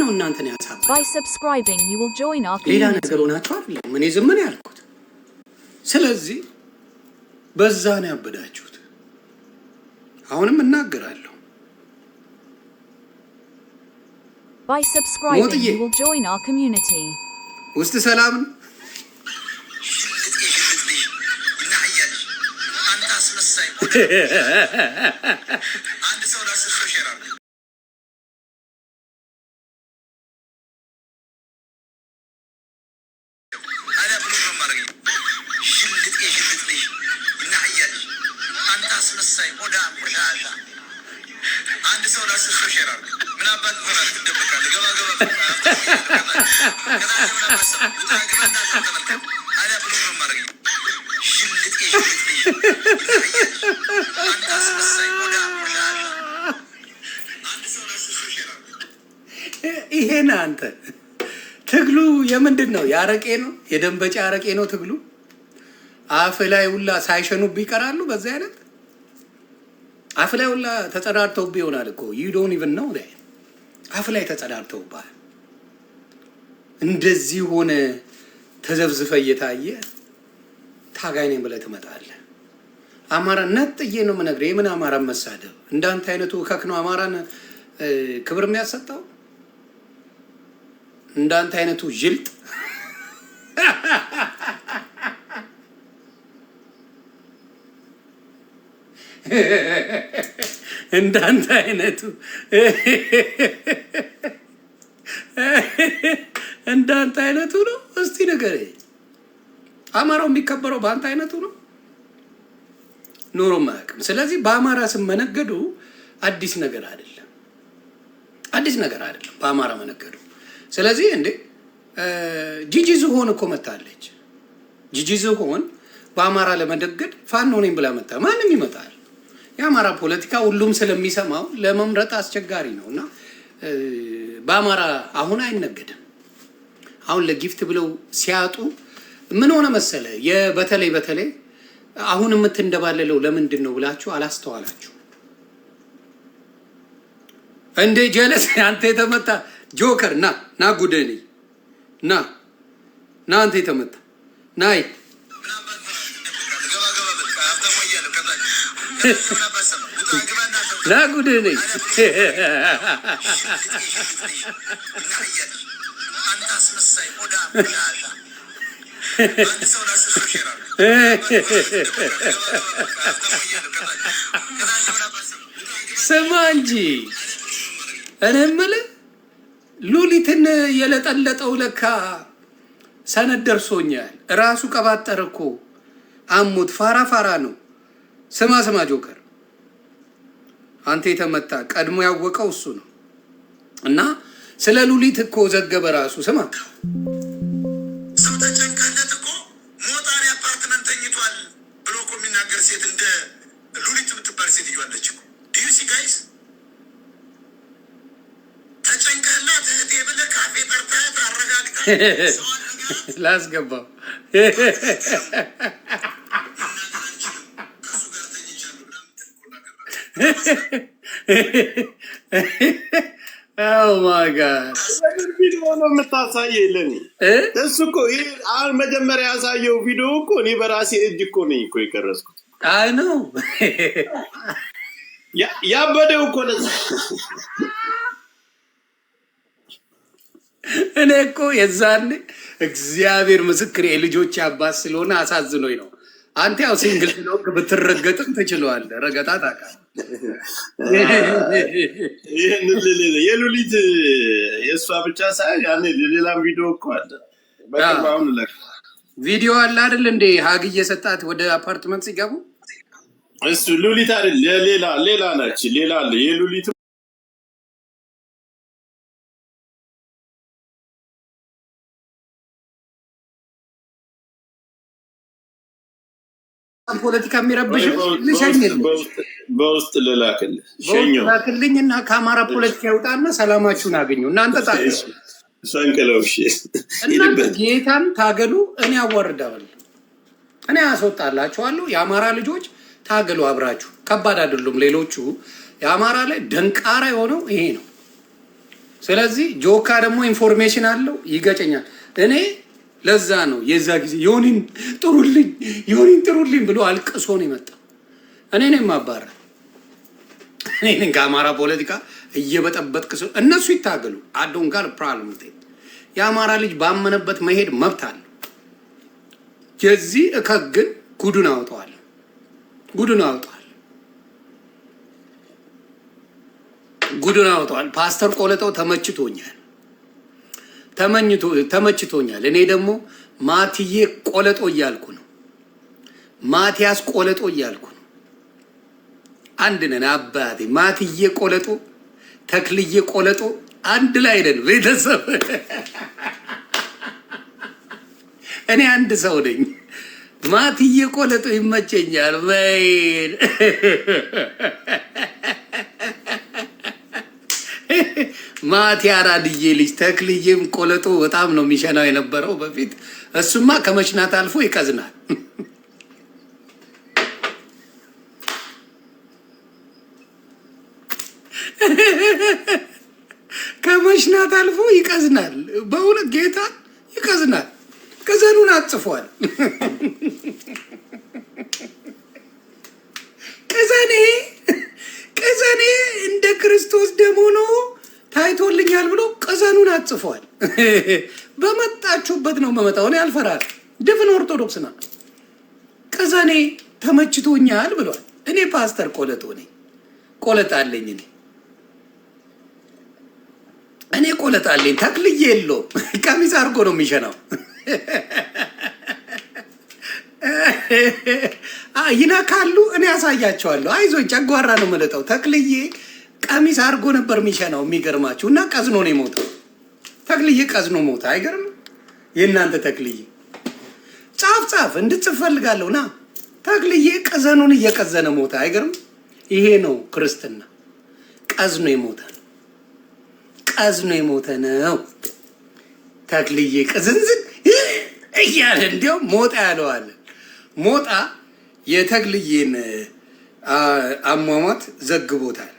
ነው እናንተን ያሳብ By subscribing you will join our ሌላ community. ነገር ሆናችሁ አይደለም እኔ ዝም ነው ያልኩት ስለዚህ በዛ ነው ያበዳችሁት አሁንም እናገራለሁ By subscribing you will join our community. ውስጥ ሰላም አንድ ሰው ለአስር ሰው ሼር አድርጉ። አዳ ብሎ ነው ማድረግ ሽልጥ ይናያል። አንተ አስመሳይ ሆዳ ቆሻሻ አንድ ሰው ለአስር ሰው ሼር አድርጉ። ምን አባት ሆነ ትደበቃለህ? ገባ አዳ ብሎ ነው ማድረግ ይሄን አንተ ትግሉ የምንድን ነው? ያረቄ ነው? የደንበጫ ያረቄ ነው ትግሉ? አፍ ላይ ሁላ ሳይሸኑብ ይቀራሉ። በዛ አይነት አፍ ላይ ሁላ ተጸዳድተውብ ይሆናል እኮ you don't even know that አፍ ላይ ተጸዳድተውባል። እንደዚህ ሆነ ተዘብዝፈ እየታየ ታጋይ ነኝ ብለህ ትመጣለህ። አማራ ነጥዬ ነው የምነግርህ። የምን አማራ መሳደብ እንዳንተ አይነቱ ከክ ነው አማራን ክብር የሚያሰጣው? እንዳንተ አይነቱ ጅልጥ እንዳንተ አይነቱ እንዳንተ አይነቱ ነው። እስቲ ንገረኝ። አማራው የሚከበረው በአንተ አይነቱ ነው? ኖሮ ማያውቅም። ስለዚህ በአማራ ስም መነገዱ አዲስ ነገር አይደለም፣ አዲስ ነገር አይደለም በአማራ መነገዱ። ስለዚህ እንዴ ጂጂ ዝሆን እኮ መታለች። ጂጂ ዝሆን በአማራ ለመደገድ ፋኖ ነኝ ብላ መጣ። ማንም ይመጣል። የአማራ ፖለቲካ ሁሉም ስለሚሰማው ለመምረጥ አስቸጋሪ ነውና በአማራ አሁን አይነገድም። አሁን ለጊፍት ብለው ሲያጡ ምን ሆነ መሰለ? በተለይ አሁን የምትንደባለለው ለምንድን ነው ብላችሁ አላስተዋላችሁ እንዴ? ጀለስ አንተ የተመታ ጆከር ና ጉደኔ ና አንተ የተመታ ናይ ና ጉደኔ አንተ አስመሳይ ሆዳ ቆሻሻ ስማ እንጂ እኔ የምልህ ሉሊትን የለጠለጠው ለካ ሰነድ ደርሶኛል። ራሱ ቀባጠረ እኮ አሙት ፋራ ነው። ስማ ጆከር አንተ የተመታ ቀድሞ ያወቀው እሱ ነው እና ስለ ሉሊት እኮ ዘገበ ራሱ። ስማ ሰው ተጨንቀለት እኮ ሞጣሪ አፓርትመንት ተኝቷል ብሎ እኮ የሚናገር ሴት እንደ ሉሊት የምትባል ሴት እያለች እኮ ዲዩ ሲ ጋይስ ተጨንቀላት እህቴ ብለህ ካፌ ጠርተህ አረጋግጠህ ላስገባው ከእሱ ጋር ተኝቻለሁ Oh my God! ቪዲዮ ነው የምታሳየው ለኔ። እሱ እኮ አሁን መጀመሪያ ያሳየው ቪዲዮ እኮ እኔ በራሴ እጅ እኮ ነኝ እኮ የቀረጽኩት። አይ ነው ያበደው እኮ ለዛ እኔ እኮ የዛኔ እግዚአብሔር ምስክር የልጆች አባት ስለሆነ አሳዝኖኝ ነው። አንተ ያው ሲንግል ነው ብትረገጥም ትችላለህ። ረገጣ ታውቃለህ። የሉሊት የእሷ ብቻ ሳይሆን ያኔ ሌላም ቪዲዮ እኮ አለ። በቅርብ አሁን ቪዲዮ አለ አይደል እንዴ? ሀግ እየሰጣት ወደ አፓርትመንት ሲገቡ እሱ ሉሊት አይደል? ሌላ ናች። ሌላ አለ የሉሊት ፖለቲካ የሚረብሽ ልሸኝል በውስጥ ልላክልህ ሸኘው ላክልኝና ከአማራ ፖለቲካ ይውጣና ሰላማችሁን አገኙ። እናንተ ታገሉ ሰንቀለውሽ እናንተ ጌታን ታገሉ። እኔ አዋርዳለሁ፣ እኔ አስወጣላችኋለሁ። የአማራ ልጆች ታገሉ አብራችሁ። ከባድ አይደሉም ሌሎቹ። የአማራ ላይ ደንቃራ የሆነው ይሄ ነው። ስለዚህ ጆካ ደግሞ ኢንፎርሜሽን አለው ይገጨኛል። እኔ ለዛ ነው የዛ ጊዜ ዮኒን ጥሩልኝ ብሎ አልቅሶ ነው የመጣው። እኔ ነኝ ማባረር። እኔ ነኝ ከአማራ ፖለቲካ እየበጠበጥክ እነሱ ይታገሉ። አዶን ጋር ፕሮብለም የአማራ ልጅ ባመነበት መሄድ መብት አለው። የዚህ እከክ ግን ጉዱን አውጣዋል። ፓስተር ቆለጠው ተመችቶኛል። እኔ ደግሞ ማቲዬ ቆለጦ እያልኩ ነው። ማቲያስ ቆለጦ እያልኩ ነው። አንድ ነን አባቴ። ማቲዬ ቆለጦ፣ ተክልዬ ቆለጦ አንድ ላይ ነን ቤተሰብ። እኔ አንድ ሰው ነኝ። ማቲዬ ቆለጦ ይመቸኛል። በይን ማቲ አራድዬ ልጅ ተክልዬም ቆለጦ በጣም ነው የሚሸናው የነበረው በፊት። እሱማ ከመሽናት አልፎ ይቀዝናል። ከመሽናት አልፎ ይቀዝናል። በእውነት ጌታ ይቀዝናል። ቅዘኑን አጽፏል። ቅዘኔ እንደ ክርስቶስ ደም ሆኖ ታይቶልኛል ብሎ ቅዘኑን አጽፏል። በመጣችሁበት ነው መመጣው። እኔ አልፈራል። ድፍን ኦርቶዶክስ ና ቅዘኔ ተመችቶኛል ብሏል። እኔ ፓስተር ቆለጦ ነኝ። ቆለጣለኝ እኔ ቆለጣለኝ። ተክልዬ የለውም። ቀሚስ አድርጎ ነው የሚሸናው። ይነካሉ። እኔ ያሳያቸዋለሁ። አይዞኝ ጨጓራ ነው መለጠው። ተክልዬ ቀሚስ አድርጎ ነበር የሚሸናው። የሚገርማችሁ እና ቀዝኖ ነው የሞተው። ተክልዬ ቀዝኖ ሞተ። አይገርም? የእናንተ ተክልዬ ጻፍ እንድጽፍ ፈልጋለሁ። ና ተክልዬ ቀዘኑን እየቀዘነ ሞተ። አይገርም? ይሄ ነው ክርስትና። ቀዝኖ የሞተ ነው ተክልዬ። ቅዝንዝን እያለ እንዲያው ሞጣ ያለዋል። ሞጣ የተክልዬን አሟሟት ዘግቦታል።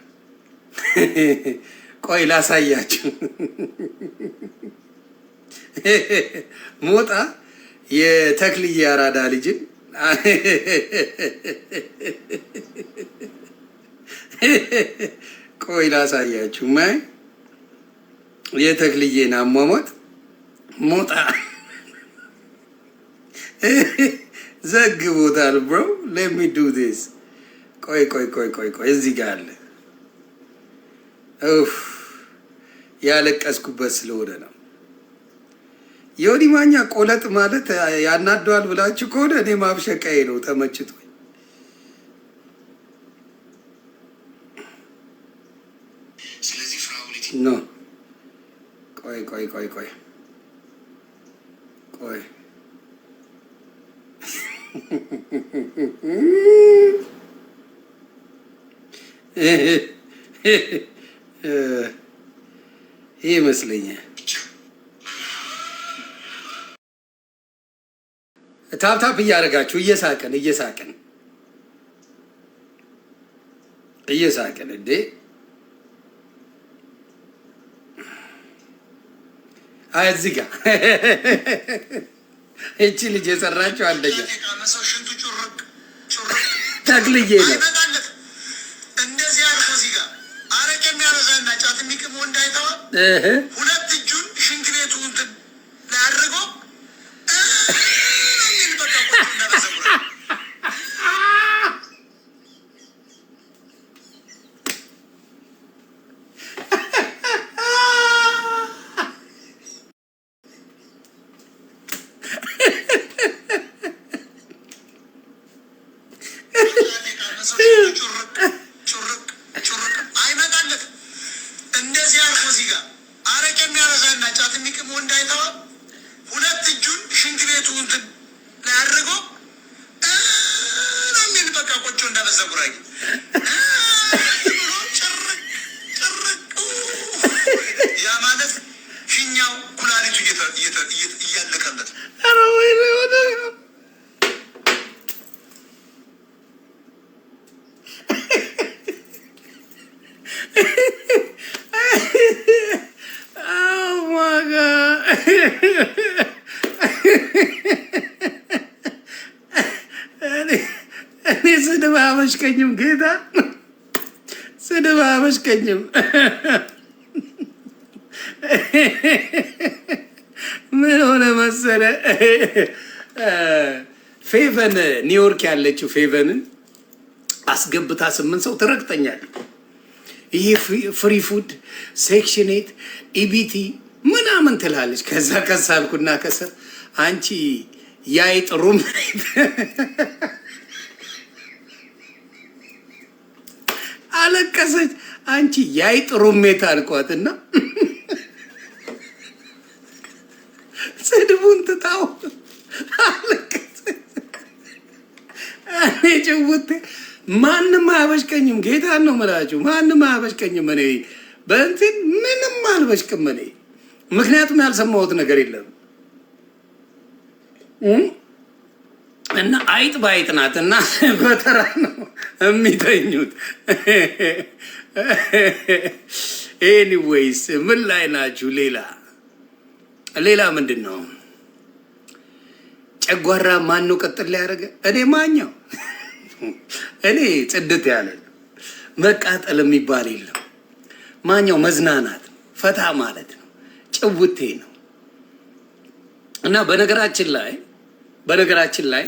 ቆይ ላሳያችሁ። ሞጣ የተክልዬ አራዳ ልጅን ቆይ ላሳያችሁ። ማይ የተክልዬን አሟሟት ሞጣ ዘግቦታል። ብሮ let me do this። ቆይ እዚህ ጋር አለ። ያለቀስኩበት ስለሆነ ነው። ዮኒ ማኛ ቆለጥ ማለት ያናደዋል ብላችሁ ከሆነ እኔ ማብሸቃዬ ነው። ተመችቶኝ ስለዚህ ፍራውሊቲ ነው። ቆይ ይህ ይመስለኛል። ታፕታፕ እያደረጋችሁ እየሳቅን እንዴ እዚህ ጋር እቺ ልጅ የሰራችው አንደኛ ተክልዬ ነው። እንደዚህ አርፎ እዚህ ጋር አረቄ የሚያበዛና ጫት የሚቅም ወንድ አይተዋል። ሁለት እጁን ሽንት ቤቱ እንትን ላይ አድርጎ እኔ ስድብ አበሽቀኝም ጌታ ስድብ አበሽቀኝም። ምን ሆነ መሰለ ፌቨን ኒውዮርክ ያለችው ፌቨንን አስገብታ 8 ሰው ትረግጠኛል። ይሄ ፍሪ ፉድ ሴክሽን 8 ኢቢቲ ምናምን ትላለች። ከዛ ከሳልኩና ከሰር አንቺ ያይጥሩም አለቀሰች። አንቺ ያይጥሩሜት አልኳትና ስድቡን ትታው አለቀሰች። እኔ ጭውቴ ማንም አያበሽቀኝም። ጌታን ነው የምላችሁ፣ ማንም አያበሽቀኝም። እኔ በእንትን ምንም አልበሽቅም እኔ፣ ምክንያቱም ያልሰማሁት ነገር የለም። እና አይጥ ባይጥ ናት እና በተራ ነው የሚተኙት። ኤኒዌይስ ምን ላይ ናችሁ? ሌላ ምንድን ነው? ጨጓራ ማን ነው ቀጥል ላይ ያደረገ? እኔ ማኛው እኔ ጽድት ያለ መቃጠል የሚባል የለም። ማኛው መዝናናት ፈታ ማለት ነው፣ ጭውቴ ነው። እና በነገራችን ላይ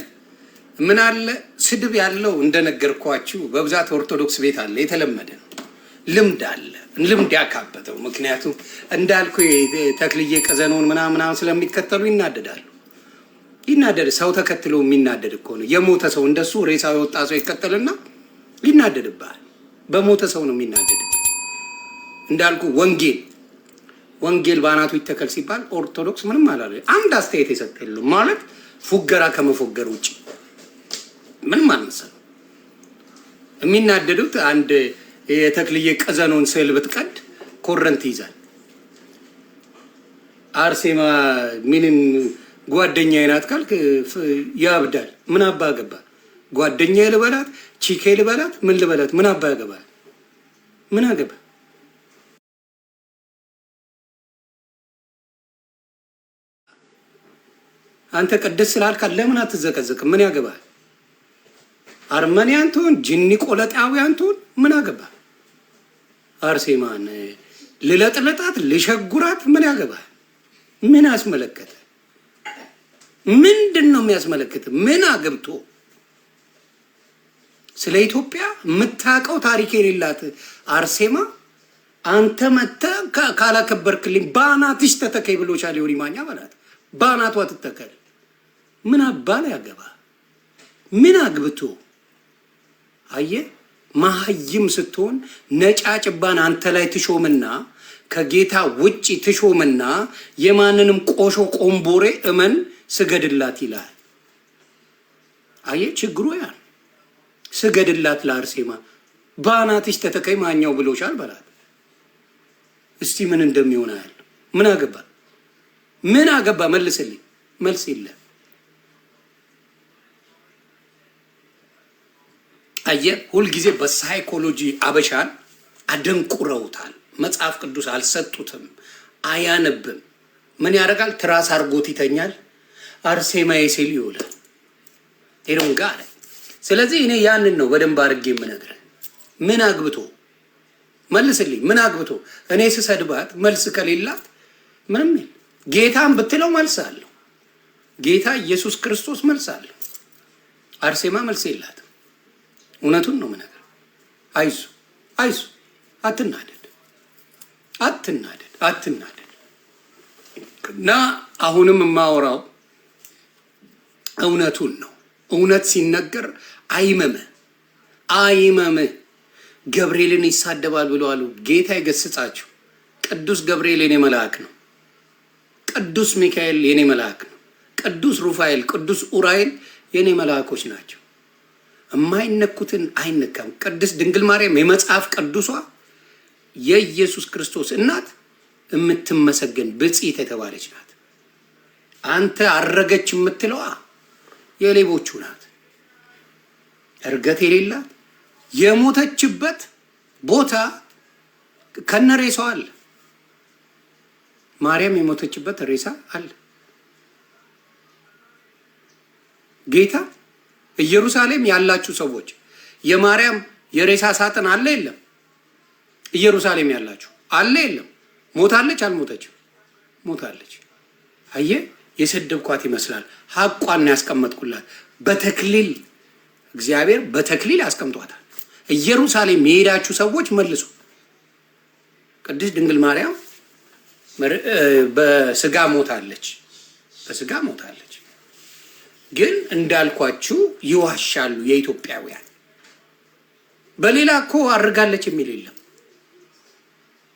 ምን አለ ስድብ ያለው እንደነገርኳችሁ በብዛት ኦርቶዶክስ ቤት አለ፣ የተለመደ ነው፣ ልምድ አለ፣ ልምድ ያካበተው። ምክንያቱም እንዳልኩ ተክልዬ ቀዘኖን ምናምን ስለሚከተሉ ይናደዳሉ። ሰው ተከትሎ የሚናደድ እኮ ነው። የሞተ ሰው እንደሱ ሬሳው የወጣ ሰው ይከተልና ይናደድብሃል። በሞተ ሰው ነው የሚናደድብህ። እንዳልኩ ወንጌል በአናቱ ይተከል ሲባል ኦርቶዶክስ ምንም አላለ። አንድ አስተያየት የሰጠ የለም ማለት ፉገራ ከመፎገር ውጭ ምንም አልመሰለም። የሚናደዱት አንድ የተክልዬ ቀዘኖን ስዕል ብትቀድ ኮረንት ይዛል። አርሴማ ምንም ጓደኛዬ ናት ካልክ ያብዳል። ምን አባ ገባ? ጓደኛዬ ልበላት፣ ቺኬ ልበላት፣ ምን ልበላት? ምን አባ ገባ? ምን አገባ? አንተ ቅድስ ስላልካት ለምን አትዘቀዘቅም? ምን ያገባል? አርመኒያን ትሆን ጅኒ ቆለጣውያን ትሆን ምን አገባል? አርሴማን ልለጥለጣት ልሸጉራት ምን ያገባል? ምን አስመለከተ? ምንድን ነው የሚያስመለክት? ምን አገብቶ? ስለ ኢትዮጵያ የምታውቀው ታሪክ የሌላት አርሴማ አንተ መተህ ካላከበርክልኝ በአናትሽ ተተከይ ብሎሻል። ዮኒ ማኛ በላት፣ በአናቷ ትተከል። ምን አባል ያገባ? ምን አግብቶ? አየህ፣ መሀይም ስትሆን ነጫጭባን አንተ ላይ ትሾምና ከጌታ ውጪ ትሾምና የማንንም ቆሾ ቆምቦሬ እመን ስገድላት ይላል። አየህ ችግሩ ያ ስገድላት ለአርሴማ በአናትሽ ተተከይ ማኛው ብሎሻል በላት። እስቲ ምን እንደሚሆን ያለ ምን አገባ? ምን አገባ? መልስልኝ። መልስ የለም። አየህ ሁልጊዜ በሳይኮሎጂ አበሻን አደንቁረውታል። መጽሐፍ ቅዱስ አልሰጡትም፣ አያነብም። ምን ያደርጋል? ትራስ አርጎት ይተኛል። አርሴማዬ ሲል ይውላል። ሄሮን ጋር ስለዚህ እኔ ያንን ነው በደንብ አድርጌ የምነግርህ። ምን አግብቶ? መልስልኝ። ምን አግብቶ? እኔ ስሰድባት መልስ ከሌላት ምንም የለም። ጌታን ብትለው መልስ አለው። ጌታ ኢየሱስ ክርስቶስ መልስ አለው። አርሴማ መልስ የላትም። እውነቱን ነው የምነግርህ። አይዞ አትናደድ። እና አሁንም የማወራው እውነቱን ነው። እውነት ሲነገር አይመምህ። ገብርኤልን ይሳደባል ብለዋል። ጌታ ይገስጻችሁ። ቅዱስ ገብርኤል የኔ መልአክ ነው። ቅዱስ ሚካኤል የኔ መልአክ ነው። ቅዱስ ሩፋኤል፣ ቅዱስ ኡራኤል የኔ መልአኮች ናቸው። የማይነኩትን አይነካም። ቅድስት ድንግል ማርያም የመጽሐፍ ቅዱሷ የኢየሱስ ክርስቶስ እናት የምትመሰገን ብጽዕት የተባለች ናት። አንተ አረገች የምትለዋ የሌቦቹ ናት። እርገት የሌላት የሞተችበት ቦታ ከነሬሷ አለ። ማርያም የሞተችበት ሬሳ አለ። ጌታ ኢየሩሳሌም ያላችሁ ሰዎች የማርያም የሬሳ ሳጥን አለ የለም? ኢየሩሳሌም ያላችሁ አለ የለም? ሞታለች አልሞተችም? ሞታለች። አየ የሰደብኳት ይመስላል። ሀቋን ያስቀመጥኩላት በተክሊል እግዚአብሔር በተክሊል ያስቀምጧታል። ኢየሩሳሌም የሄዳችሁ ሰዎች መልሱ። ቅድስት ድንግል ማርያም በስጋ ሞታለች፣ በስጋ ሞታለች። ግን እንዳልኳችሁ ይዋሻሉ የኢትዮጵያውያን። በሌላ እኮ አድርጋለች የሚል የለም፣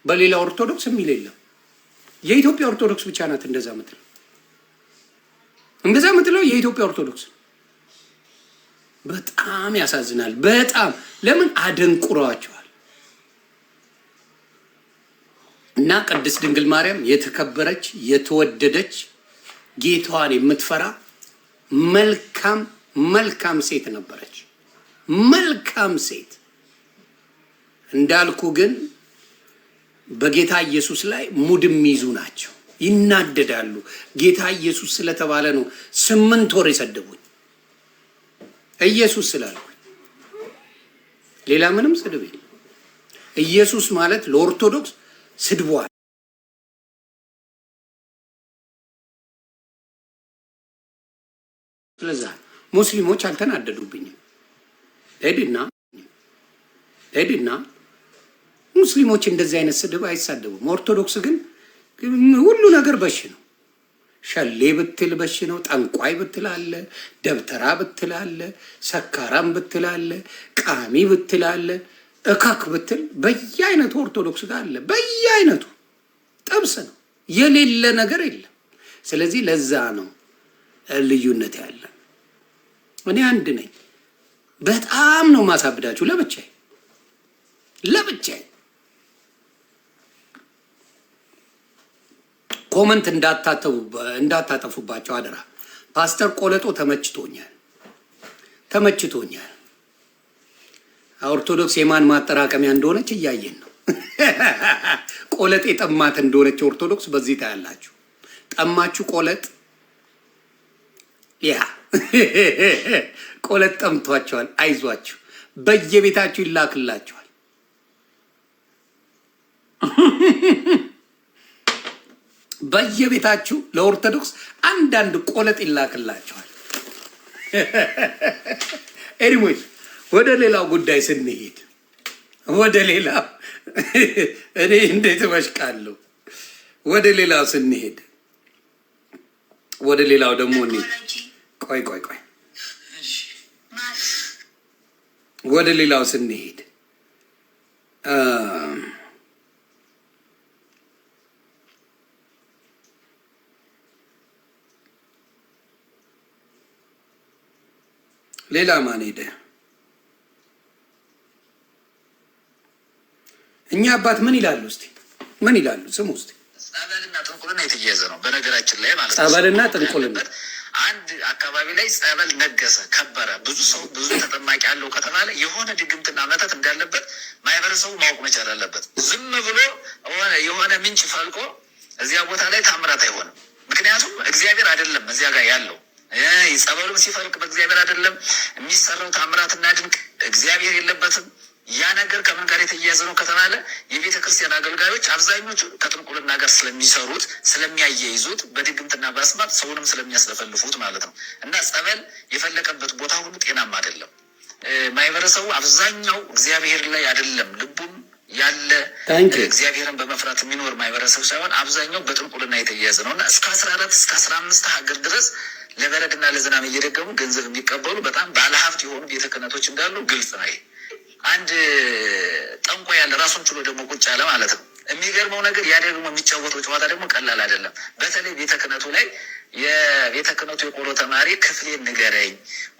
በሌላ ኦርቶዶክስ የሚል የለም። የኢትዮጵያ ኦርቶዶክስ ብቻ ናት እንደዛ ምትለው። እንደዛ ምትለው የኢትዮጵያ ኦርቶዶክስ። በጣም ያሳዝናል። በጣም ለምን አደንቁረዋቸዋል። እና ቅድስት ድንግል ማርያም የተከበረች የተወደደች ጌታዋን የምትፈራ መልካም መልካም ሴት ነበረች። መልካም ሴት እንዳልኩ ግን በጌታ ኢየሱስ ላይ ሙድ የሚይዙ ናቸው። ይናደዳሉ። ጌታ ኢየሱስ ስለተባለ ነው 8 ወር የሰደቡኝ። ኢየሱስ ስላልኩኝ ሌላ ምንም ስድብ የለም። ኢየሱስ ማለት ለኦርቶዶክስ ስድቧል። ስለዛ ሙስሊሞች አልተናደዱብኝም። ሄድና ሙስሊሞች እንደዚህ አይነት ስድብ አይሳደቡም። ኦርቶዶክስ ግን ሁሉ ነገር በሽ ነው። ሸሌ ብትል በሽ ነው። ጠንቋይ ብትል አለ፣ ደብተራ ብትል አለ፣ ሰካራም ብትል አለ፣ ቃሚ ብትል አለ፣ እካክ ብትል በየአይነቱ ኦርቶዶክስ ጋር አለ። በየአይነቱ ጥብስ ነው። የሌለ ነገር የለም። ስለዚህ ለዛ ነው ልዩነት ያለ። እኔ አንድ ነኝ። በጣም ነው ማሳብዳችሁ ለብቻዬ ኮመንት እንዳታጠፉባቸው አደራ። ፓስተር ቆለጦ ተመችቶኛል። ኦርቶዶክስ የማን ማጠራቀሚያ እንደሆነች እያየን ነው። ቆለጥ የጠማት እንደሆነች ኦርቶዶክስ በዚህ ታያላችሁ። ጠማችሁ ቆለጥ፣ ያ ቆለጥ ጠምቷቸዋል። አይዟችሁ፣ በየቤታችሁ ይላክላችኋል። በየቤታችሁ ለኦርቶዶክስ አንዳንድ ቆለጥ ይላክላችኋል። ኤኒዌይስ ወደ ሌላው ጉዳይ ስንሄድ እኔ እንዴት እበሽቃለሁ። ወደ ሌላው ስንሄድ ወደ ሌላው ደግሞ ቆይ ወደ ሌላው ስንሄድ ሌላ ማን ሄደ? እኛ አባት ምን ይላሉ? እስቲ ምን ይላሉ? ስሙ እስቲ። ጸበልና ጥንቁልና የተያያዘ ነው በነገራችን ላይ ማለት ነው። ጸበልና ጥንቁልና አንድ አካባቢ ላይ ጸበል ነገሰ፣ ከበረ፣ ብዙ ሰው ብዙ ተጠማቂ ያለው ከተባለ የሆነ ድግምትና መተት እንዳለበት ማህበረሰቡ ማወቅ መቻል አለበት። ዝም ብሎ የሆነ ምንጭ ፈልቆ እዚያ ቦታ ላይ ታምራት አይሆንም። ምክንያቱም እግዚአብሔር አይደለም እዚያ ጋር ያለው። ጸበሉም ሲፈልቅ በእግዚአብሔር አይደለም የሚሰራው። ታምራትና ድንቅ እግዚአብሔር የለበትም። ያ ነገር ከምን ጋር የተያያዘ ነው ከተባለ የቤተ ክርስቲያን አገልጋዮች አብዛኞቹ ከጥንቁልና ጋር ስለሚሰሩት ስለሚያያይዙት፣ በድግምትና በአስማት ሰውንም ስለሚያስለፈልፉት ማለት ነው። እና ጸበል የፈለቀበት ቦታ ሁሉ ጤናማ አይደለም። ማህበረሰቡ አብዛኛው እግዚአብሔር ላይ አይደለም ልቡም ያለ እግዚአብሔርን በመፍራት የሚኖር ማህበረሰብ ሳይሆን አብዛኛው በጥንቁልና የተያያዘ ነው። እና እስከ 14 እስከ 15 ሀገር ድረስ ለበረድና ለዝናብ እየደገሙ ገንዘብ የሚቀበሉ በጣም ባለሀብት የሆኑ ቤተ ክህነቶች እንዳሉ ግልጽ ነው። አንድ ጠንቋ ያለ ራሱን ችሎ ደግሞ ቁጭ ያለ ማለት ነው። የሚገርመው ነገር ያ ደግሞ የሚጫወተው ጨዋታ ደግሞ ቀላል አይደለም። በተለይ ቤተ ክህነቱ ላይ የቤተ ክህነቱ የቆሎ ተማሪ ክፍሌን ንገረኝ፣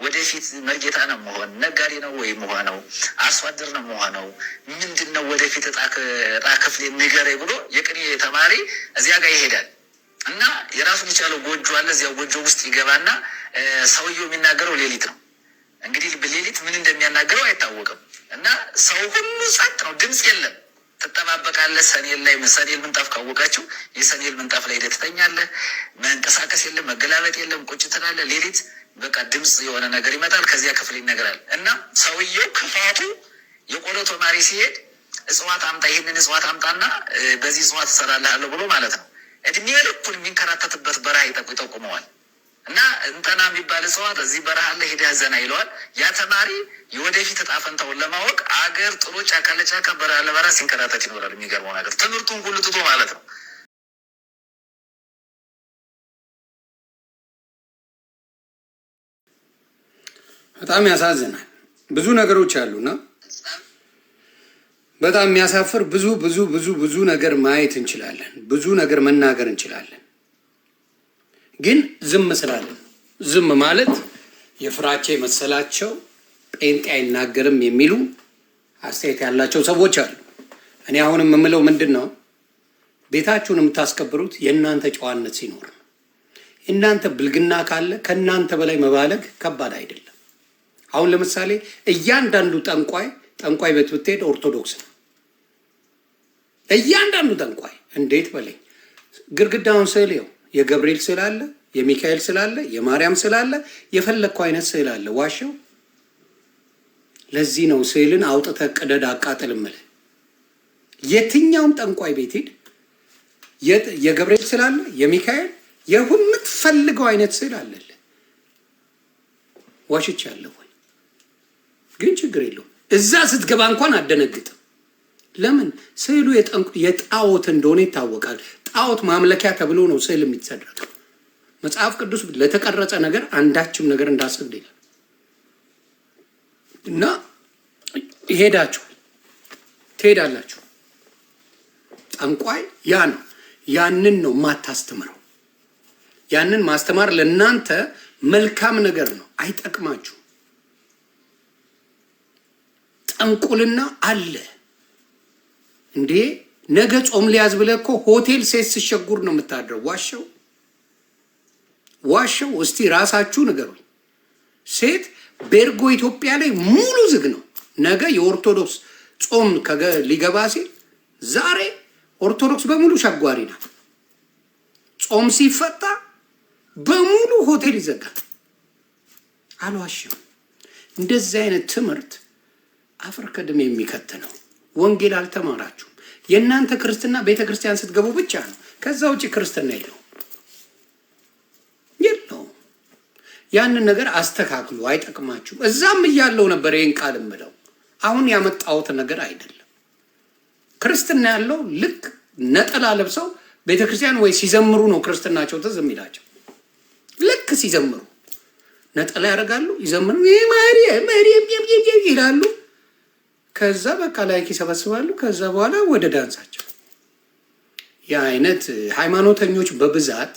ወደፊት መርጌታ ነው መሆን፣ ነጋዴ ነው ወይ መሆነው፣ አርሶ አደር ነው መሆነው፣ ምንድን ነው ወደፊት እጣ ክፍሌን ንገረኝ ብሎ የቅኔ ተማሪ እዚያ ጋር ይሄዳል እና የራሱን የቻለው ጎጆ አለ። እዚያ ጎጆ ውስጥ ይገባና ሰውየው የሚናገረው ሌሊት ነው። እንግዲህ በሌሊት ምን እንደሚያናገረው አይታወቅም። እና ሰው ሁሉ ጸጥ ነው፣ ድምፅ የለም። ትጠባበቃለህ። ሰኔል ላይ ሰኔል ምንጣፍ ካወቃችሁ የሰኔል ምንጣፍ ላይ ሄደህ ትተኛለህ። መንቀሳቀስ የለም፣ መገላበጥ የለም። ቁጭ ትላለህ። ሌሊት በቃ ድምፅ የሆነ ነገር ይመጣል። ከዚያ ክፍል ይነገራል እና ሰውየው ክፋቱ የቆሎ ተማሪ ሲሄድ እጽዋት አምጣ፣ ይህንን እጽዋት አምጣና በዚህ እጽዋት እሰራልሃለሁ ብሎ ማለት ነው። እድሜ ልኩን የሚንከራተትበት በረሃ ይጠቁመዋል። እና እንጠና የሚባል እጽዋት እዚህ በረሃ ላይ ሄደህ ዘና ይለዋል። ያ ተማሪ የወደፊት እጣ ፈንታውን ለማወቅ አገር ጥሎ ጫካ ለጫካ በረሃ ለበረሃ ሲንከራተት ይኖራል። የሚገርመው ነገር ትምህርቱን ሁሉ ትቶ ማለት ነው። በጣም ያሳዝናል። ብዙ ነገሮች አሉና በጣም የሚያሳፍር ብዙ ነገር ማየት እንችላለን። ብዙ ነገር መናገር እንችላለን። ግን ዝም ስላለን ዝም ማለት የፍራቻ የመሰላቸው ጴንጤ አይናገርም የሚሉ አስተያየት ያላቸው ሰዎች አሉ። እኔ አሁንም የምለው ምንድን ነው፣ ቤታችሁን የምታስከብሩት የእናንተ ጨዋነት ሲኖር ነው። እናንተ ብልግና ካለ ከእናንተ በላይ መባለግ ከባድ አይደለም። አሁን ለምሳሌ እያንዳንዱ ጠንቋይ ቤት ብትሄድ ኦርቶዶክስ ነው። እያንዳንዱ ጠንቋይ እንዴት በለኝ፣ ግድግዳውን ስዕል ይኸው የገብርኤል ስዕል አለ፣ የሚካኤል ስዕል አለ፣ የማርያም ስዕል አለ፣ የፈለግከው አይነት ስዕል አለ። ዋሻው ለዚህ ነው ስዕልን አውጥተህ ቅደድ አቃጥል እምልህ። የትኛውም ጠንቋይ ቤት ሂድ፣ የገብርኤል ስዕል አለ፣ የሚካኤል የምትፈልገው አይነት ስዕል አለልህ። ዋሽቻለሁ ወይ? ግን ችግር የለውም። እዛ ስትገባ እንኳን አደነግጥም። ለምን? ስዕሉ የጣዖት እንደሆነ ይታወቃል። ጣዖት ማምለኪያ ተብሎ ነው ስዕል የሚተደረገው። መጽሐፍ ቅዱስ ለተቀረጸ ነገር አንዳችም ነገር እንዳሰግድ ይላል። እና ትሄዳላችሁ። ጠንቋይ ያ ነው። ያንን ነው ማታስተምረው። ያንን ማስተማር ለእናንተ መልካም ነገር ነው፣ አይጠቅማችሁ። ጠንቁልና አለ እንዴ? ነገ ጾም ሊያዝ ብለህ እኮ ሆቴል ሴት ስሸጉር ነው የምታድረው። ዋሻው እስቲ ራሳችሁ ንገሩኝ። ሴት ቤርጎ ኢትዮጵያ ላይ ሙሉ ዝግ ነው። ነገ የኦርቶዶክስ ጾም ሊገባ ሲል ዛሬ ኦርቶዶክስ በሙሉ ሸጓሪ ናት። ጾም ሲፈታ በሙሉ ሆቴል ይዘጋል። አልዋሽም። እንደዚህ አይነት ትምህርት አፈር ከድሜ የሚከት ነው። ወንጌል አልተማራችሁም። የእናንተ ክርስትና ቤተ ክርስቲያን ስትገቡ ብቻ ነው። ከዛ ውጭ ክርስትና የለውም። ያንን ነገር አስተካክሉ፣ አይጠቅማችሁም። እዛም እያለው ነበር ይህን ቃል እምለው። አሁን ያመጣሁት ነገር አይደለም። ክርስትና ያለው ልክ ነጠላ ለብሰው ቤተ ክርስቲያን ወይ ሲዘምሩ ነው ክርስትናቸው ትዝ የሚላቸው። ልክ ሲዘምሩ ነጠላ ያደርጋሉ፣ ይዘምሩ፣ ማርያም ይላሉ። ከዛ በቃ ላይክ ይሰበስባሉ። ከዛ በኋላ ወደ ዳንሳቸው። የአይነት ሃይማኖተኞች በብዛት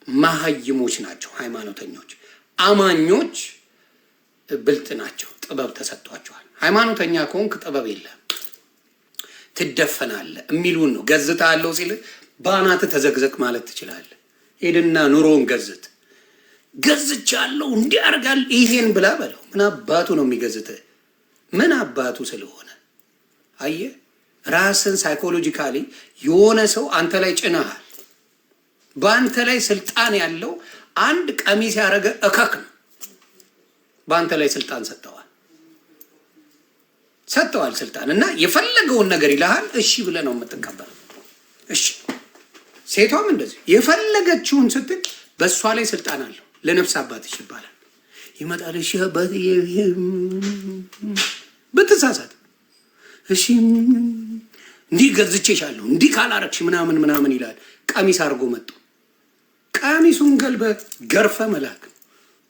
መሀይሞች ናቸው። ሃይማኖተኞች አማኞች ብልጥ ናቸው፣ ጥበብ ተሰጥቷቸዋል። ሃይማኖተኛ ከሆንክ ጥበብ የለም፣ ትደፈናለህ የሚሉን ነው። ገዝታ አለው ሲል በአናት ተዘግዘቅ ማለት ትችላለህ። ሄድና ኑሮውን ገዝቻለሁ እንዲያርጋል ይሄን ብላ በለው። ምን አባቱ ነው የሚገዝትህ? ምን አባቱ ስለሆነ አየህ። ራስን ሳይኮሎጂካሊ የሆነ ሰው አንተ ላይ ጭነሃል። በአንተ ላይ ስልጣን ያለው አንድ ቀሚስ ያደረገ እከክ ነው። በአንተ ላይ ስልጣን ሰጥተዋል ስልጣን እና የፈለገውን ነገር ይልሃል። እሺ ብለህ ነው የምትቀበለው። እሺ ሴቷም እንደዚህ የፈለገችውን ስትል በእሷ ላይ ስልጣን አለው። ለነፍስ አባትሽ ይባላል። ይመጣል። እሺ አባት ብትሳሳት እሺ እንዲህ ገዝቼሻለሁ እንዲህ ካላረግሽ ምናምን ይላል። ቀሚስ አድርጎ መጡ። ቀሚሱን ገልበ ገርፈ መላክ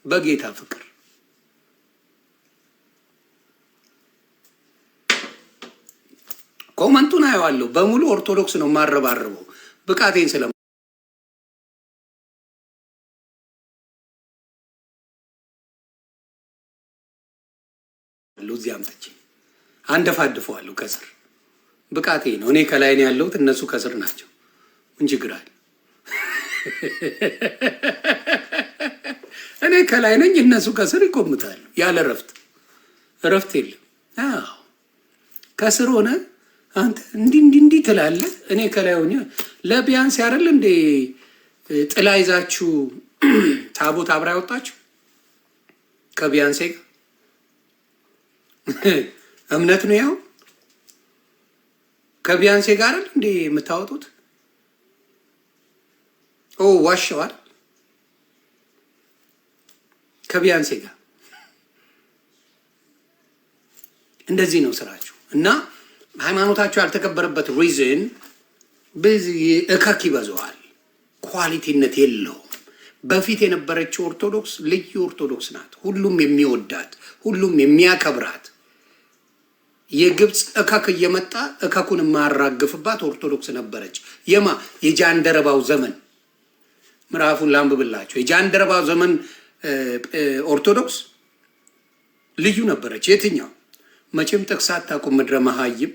በጌታ ፍቅር። ኮመንቱን አየዋለሁ በሙሉ ኦርቶዶክስ ነው ማረባረበው ብቃቴን ስለ እዚህ አምጥቼ አንደፋድፈዋለሁ ከስር። ብቃቴ ነው። እኔ ከላይ ነው ያለሁት፣ እነሱ ከስር ናቸው። ምን ችግር አለ? እኔ ከላይ ነኝ፣ እነሱ ከስር ይቆምታሉ። ያለ እረፍት የለም። አዎ ከስር ሆነ አንተ እንዲህ ትላለህ። እኔ ከላይ ሆኜ ለቢያንስ ያረል እንዴ ጥላ ይዛችሁ ታቦት አብራ ያወጣችሁ ከቢያንሴ ጋር እምነት ነው ያው ከቢያንሴ ጋር እንዴ የምታወጡት? ኦ ዋሸዋል። ከቢያንሴ ጋር እንደዚህ ነው ስራችሁ። እና ሃይማኖታችሁ ያልተከበረበት ሪዝን በዚህ እከክ ይበዛዋል፣ ኳሊቲነት የለውም። በፊት የነበረችው ኦርቶዶክስ ልዩ ኦርቶዶክስ ናት። ሁሉም የሚወዳት፣ ሁሉም የሚያከብራት። የግብፅ እከክ እየመጣ እከኩን የማያራግፍባት ኦርቶዶክስ ነበረች። የጃንደረባው ዘመን ምዕራፉን ላንብብላቸው። የጃንደረባው ዘመን ኦርቶዶክስ ልዩ ነበረች። የትኛው? መቼም ጥቅስ አታውቁም ምድረ መሃይም፣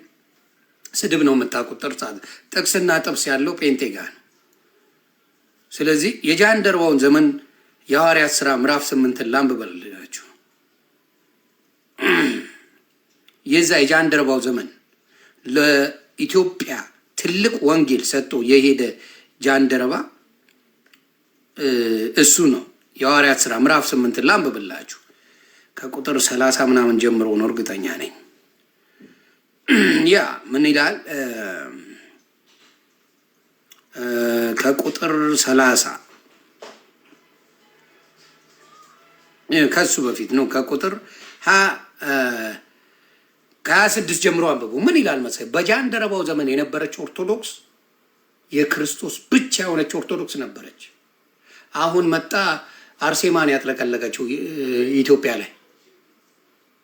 ስድብ ነው የምታውቁት። ጥቅስና ጥብስ ያለው ጴንጤ ጋር ነው። ስለዚህ የጃንደረባውን ዘመን የሐዋርያት ሥራ ምዕራፍ 8 ላንብብላችሁ። የዛ የጃንደረባው ዘመን ለኢትዮጵያ ትልቅ ወንጌል ሰጥቶ የሄደ ጃንደረባ እሱ ነው። የሐዋርያት ሥራ ምዕራፍ 8 ላንብብላችሁ ከቁጥር 30 ምናምን ጀምሮ ነው፣ እርግጠኛ ነኝ። ያ ምን ይላል? ከቁጥር 30 ከሱ በፊት ነው። ከቁጥር 26 ጀምሮ አንብቡ። ምን ይላል መሰለኝ? በጃንደረባው ዘመን የነበረች ኦርቶዶክስ የክርስቶስ ብቻ የሆነች ኦርቶዶክስ ነበረች። አሁን መጣ አርሴማን ያጥለቀለቀችው ኢትዮጵያ ላይ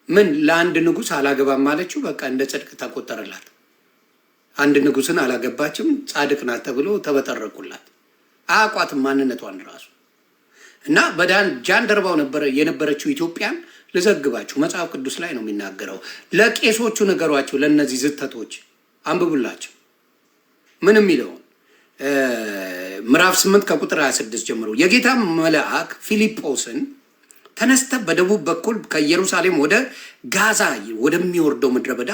ምን ለአንድ ንጉሥ አላገባም ማለችው። በቃ እንደ ጽድቅ ተቆጠረላት። አንድ ንጉሥን አላገባችም፣ ጻድቅ ናት ተብሎ ተበጠረቁላት። አያውቋትም ማንነቷን ራሱ። እና ጃንደረባው የነበረችው ኢትዮጵያን ልዘግባችሁ፣ መጽሐፍ ቅዱስ ላይ ነው የሚናገረው። ለቄሶቹ ነገሯቸው፣ ለእነዚህ ዝተቶች አንብቡላቸው። ምን የሚለውን ምዕራፍ 8 ከቁጥር 26 ጀምሮ የጌታ መልአክ ፊልጶስን ተነስተ በደቡብ በኩል ከኢየሩሳሌም ወደ ጋዛ ወደሚወርደው ምድረ በዳ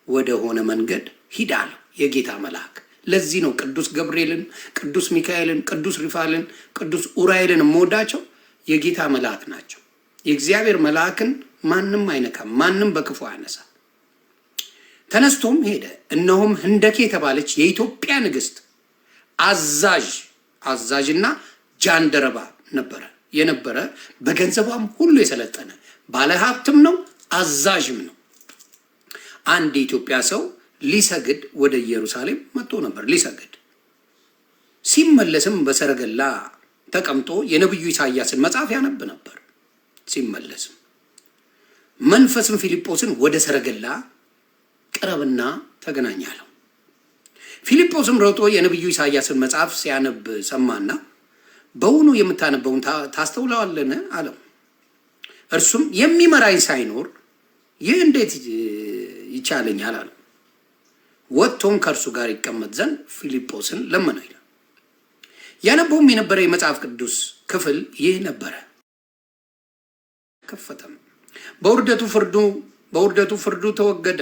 ወደ ሆነ መንገድ ሂድ አለው የጌታ መልአክ። ለዚህ ነው ቅዱስ ገብርኤልን፣ ቅዱስ ሚካኤልን፣ ቅዱስ ሪፋልን፣ ቅዱስ ኡራኤልን የምወዳቸው የጌታ መልአክ ናቸው። የእግዚአብሔር መልአክን ማንም አይነካም፣ ማንም በክፉ አያነሳ። ተነስቶም ሄደ። እነሆም ህንደኬ የተባለች የኢትዮጵያ ንግሥት አዛዥና ጃንደረባ የነበረ በገንዘቧም ሁሉ የሰለጠነ ባለሀብትም ነው፣ አዛዥም ነው። አንድ የኢትዮጵያ ሰው ሊሰግድ ወደ ኢየሩሳሌም መጥቶ ነበር። ሊሰግድ ሲመለስም በሰረገላ ተቀምጦ የነቢዩ ኢሳያስን መጽሐፍ ያነብ ነበር። ሲመለስም መንፈስም ፊልጶስን ወደ ሰረገላ ቅረብና ተገናኛለሁ። ፊልጶስም ሮጦ የነቢዩ ኢሳያስን መጽሐፍ ሲያነብ ሰማና በውኑ የምታነበውን ታስተውለዋለን አለው። እርሱም የሚመራኝ ሳይኖር ይህ እንዴት ይቻለኛል አለው። ወጥቶም ከእርሱ ጋር ይቀመጥ ዘንድ ፊልጶስን ለመነው ይላል። ያነበውም የነበረ የመጽሐፍ ቅዱስ ክፍል ይህ ነበረ። ከፈተም በውርደቱ ፍርዱ ተወገደ፣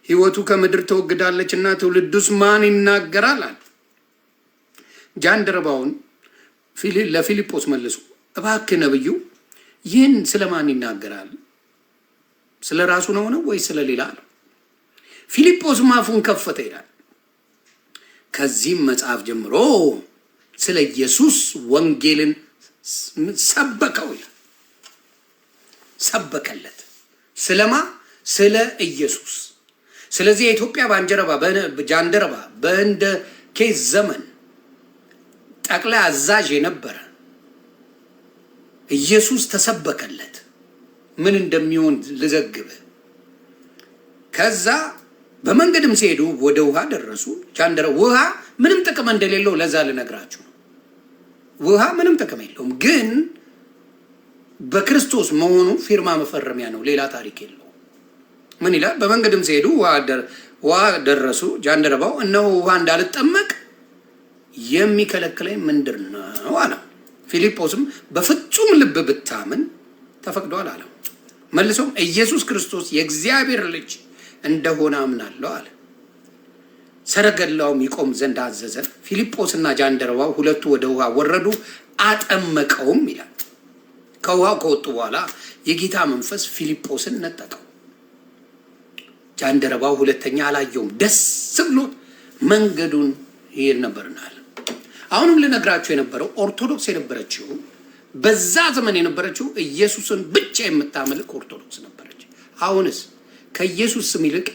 ሕይወቱ ከምድር ተወግዳለች እና ትውልዱስ ማን ይናገራል አለ። ጃንደረባውን ለፊልጶስ መልሶ እባክህ ነብዩ ይህን ስለ ማን ይናገራል? ስለ ራሱ ነው ወይስ ስለ ሌላ አለው። ፊልጶስም አፉን ከፈተ ይላል። ከዚህም መጽሐፍ ጀምሮ ስለ ኢየሱስ ወንጌልን ሰበከው ይላል። ሰበከለት። ስለማ? ስለ ኢየሱስ። ስለዚህ የኢትዮጵያ ጃንደረባ በህንደኬ ዘመን ጠቅላይ አዛዥ የነበረ ኢየሱስ ተሰበከለት። ምን እንደሚሆን ልዘግብ። ከዛ በመንገድም ሲሄዱ ወደ ውሃ ደረሱ። ውሃ ምንም ጥቅም እንደሌለው ለዛ ልነግራችሁ ነው። ውሃ ምንም ጥቅም የለውም፣ ግን በክርስቶስ መሆኑ ፊርማ መፈረሚያ ነው። ሌላ ታሪክ የለው። ምን ይላል? በመንገድም ሲሄዱ ውሃ ደረሱ። ጃንደረባው እነሆ ውሃ እንዳልጠመቅ የሚከለክለኝ ምንድር ነው አለው። ፊልጶስም በፍጹም ልብ ብታምን ተፈቅዷል አለው። መልሶም ኢየሱስ ክርስቶስ የእግዚአብሔር ልጅ እንደሆነ አምናለሁ አለ። ሰረገላውም ይቆም ዘንድ አዘዘ። ፊልጶስና ጃንደረባው ሁለቱ ወደ ውሃ ወረዱ፣ አጠመቀውም ይላል። ከውሃው ከወጡ በኋላ የጌታ መንፈስ ፊልጶስን ነጠቀው። ጃንደረባው ሁለተኛ አላየውም፣ ደስ ብሎት መንገዱን ይሄድ ነበርናል። አሁንም ልነግራችሁ የነበረው ኦርቶዶክስ የነበረችው በዛ ዘመን የነበረችው ኢየሱስን ብቻ የምታመልክ ኦርቶዶክስ ነበረች። አሁንስ ከኢየሱስ ስም ይልቅ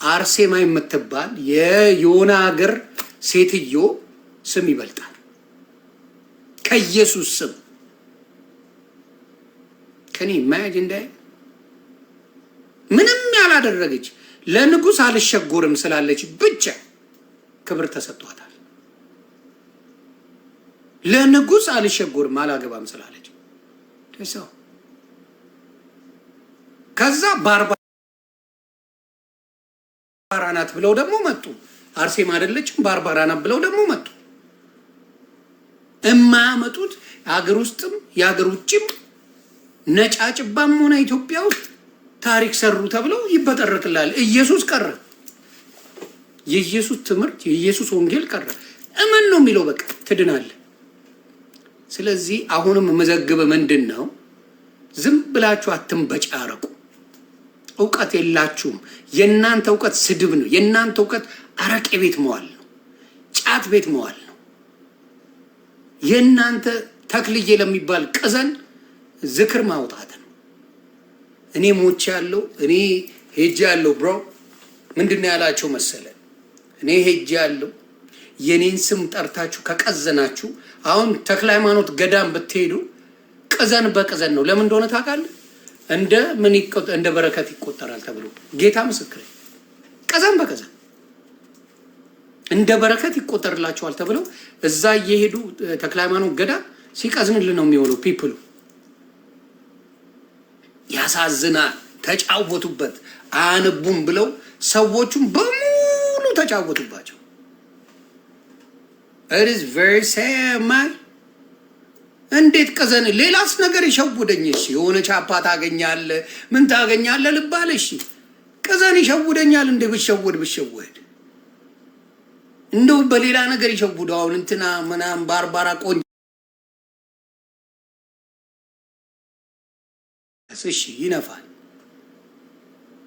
አርሴማ የምትባል የዮና ሀገር ሴትዮ ስም ይበልጣል ከኢየሱስ ስም። ከኔ ማጅ እንደ ምንም ያላደረገች ለንጉስ አልሸጎርም ስላለች ብቻ ክብር ተሰጥቷታል። ለንጉስ አልሸጎርም አላገባም ስላለች ደሰው ከዛ ባርባራናት ብለው ደግሞ መጡ። አርሴማ አይደለችም ባርባራናት ብለው ደግሞ መጡ። እማያመጡት የሀገር ውስጥም የሀገር ውጭም ነጫጭባም ሆነ ኢትዮጵያ ውስጥ ታሪክ ሰሩ ተብለው ይበጠረቅላል። ኢየሱስ ቀረ። የኢየሱስ ትምህርት የኢየሱስ ወንጌል ቀረ። እመን ነው የሚለው በቃ ትድናለህ። ስለዚህ አሁንም መዘግበ ምንድነው? ዝም ብላችሁ አትንበጫረቁ። እውቀት የላችሁም። የናንተ እውቀት ስድብ ነው። የናንተ እውቀት አረቄ ቤት መዋል ነው፣ ጫት ቤት መዋል ነው። የናንተ ተክልዬ ለሚባል ቅዘን ዝክር ማውጣት ነው። እኔ ሞቼ ያለው እኔ ሄጄ ያለው ብሮ ምንድነው ያላቸው መሰለ? እኔ ሄጄ ያለው የኔን ስም ጠርታችሁ ከቀዘናችሁ፣ አሁን ተክለ ሃይማኖት ገዳም ብትሄዱ ቅዘን በቅዘን ነው። ለምን እንደሆነ ታውቃለህ? እንደ በረከት ይቆጠራል ተብሎ ጌታ ምስክር፣ ቅዘን በቅዘን እንደ በረከት ይቆጠርላቸዋል ተብሎ እዛ እየሄዱ ተክለ ሃይማኖት ገዳም ሲቀዝንልን ነው የሚሆነው። ፒፕሉ ያሳዝናል። ተጫወቱበት። አያነቡም ብለው ሰዎቹም በሙሉ ተጫወቱባቸው። it is very sad man። እንዴት ቀዘን ሌላስ ነገር ይሸውደኝ። እሺ የሆነ ቻፓ ታገኛለህ፣ ምን ታገኛለህ ልባል። እሺ ቀዘን ይሸውደኛል። እንደ ብሸወድ እንደው በሌላ ነገር ይሸውደው። አሁን እንትና ምናም ባርባራ ቆንጆ እሺ ይነፋል።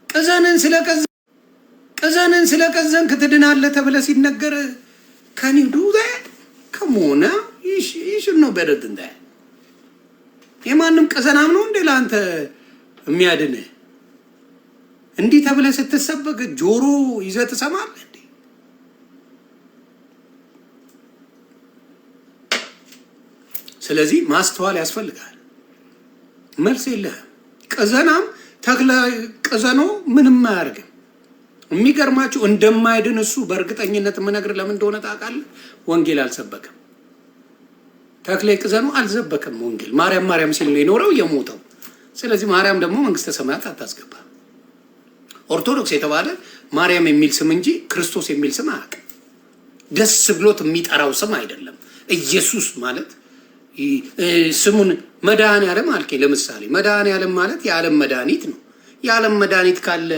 ቀዘንን ስለቀዘንክ ትድናለህ ተብለህ ሲነገር can you do that? come on now, you should know better than that። የማንም ቀዘናም ነው እንዴ ለአንተ የሚያድንህ? እንዲህ ተብለህ ስትሰበክ ጆሮ ይዘህ ትሰማለህ እንዴ? ስለዚህ ማስተዋል ያስፈልጋል። መልስ የለህም። ቀዘናም ተክለ ቀዘኖ ምንም አያርግም። የሚገርማችሁ እንደማይድን እሱ በእርግጠኝነት የምነግር ለምን እንደሆነ ታውቃለህ? ወንጌል አልሰበከም። ተክለ ቀዘኖ አልሰበከም ወንጌል። ማርያም ሲል ነው የኖረው የሞተው። ስለዚህ ማርያም ደግሞ መንግስተ ሰማያት አታስገባ። ኦርቶዶክስ የተባለ ማርያም የሚል ስም እንጂ ክርስቶስ የሚል ስም አያውቅም። ደስ ብሎት የሚጠራው ስም አይደለም። ኢየሱስ ማለት ስሙን መድኃኔዓለም አልከኝ። ለምሳሌ መድኃኔዓለም ማለት የዓለም መድኃኒት ነው። የዓለም መድኃኒት ካለ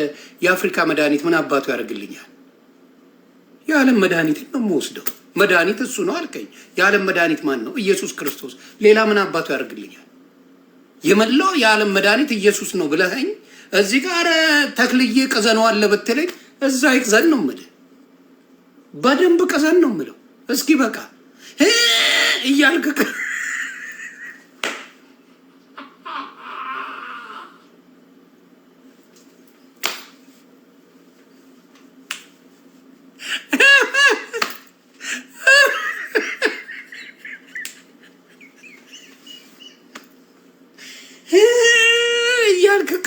የአፍሪካ መድኃኒት ምን አባቱ ያደርግልኛል? የዓለም መድኃኒት ነው የምወስደው። መድኃኒት እሱ ነው አልከኝ። የዓለም መድኃኒት ማን ነው? ኢየሱስ ክርስቶስ። ሌላ ምን አባቱ ያደርግልኛል? የመላው የዓለም መድኃኒት ኢየሱስ ነው ብለኸኝ እዚህ ጋር ተክልዬ ቀዘነው አለ ብትለኝ እዛ ይቅዘን ነው የምልህ። በደንብ ቀዘን ነው የምለው። እስኪ በቃ እያልክ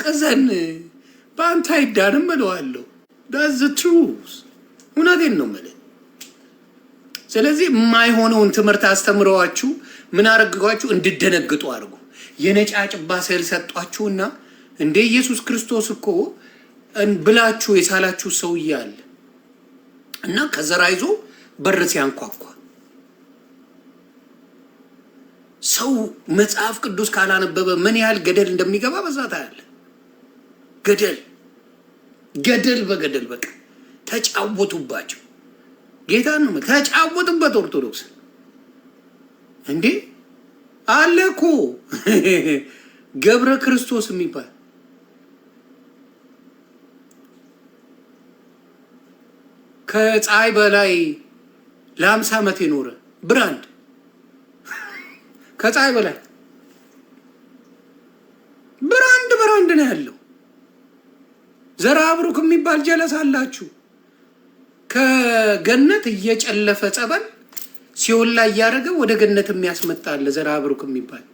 ቀዘን በአንተ አይዳንም እለዋለሁ። that's the truth። እውነቴን ነው የምልህ። ስለዚህ የማይሆነውን ትምህርት አስተምረዋችሁ ምን አረጋችሁ? እንድደነግጡ አድርጉ። የነጫጭባ ስዕል ሰጧችሁና እንደ ኢየሱስ ክርስቶስ እኮ ብላችሁ የሳላችሁ ሰውዬ አለ እና ከዘራ ይዞ በር ሲያንኳኳ ሰው መጽሐፍ ቅዱስ ካላነበበ ምን ያህል ገደል እንደሚገባ በዛ ታያለ። ገደል በገደል በቃ ተጫወቱባቸው። ጌታን ነው ተጫወቱበት። ኦርቶዶክስ እንዴ አለ እኮ ገብረ ክርስቶስ የሚባል ከፀሐይ በላይ ለ50 ዓመት የኖረ ብራንድ ከፀሐይ በላይ ብራንድ ነው ያለው። ዘርአ ብሩክ የሚባል ጀለስ አላችሁ። ከገነት እየጨለፈ ጸበል ሲኦል ላይ እያደረገ ወደ ገነት የሚያስመጣለ ዘርአ ብሩክ የሚባል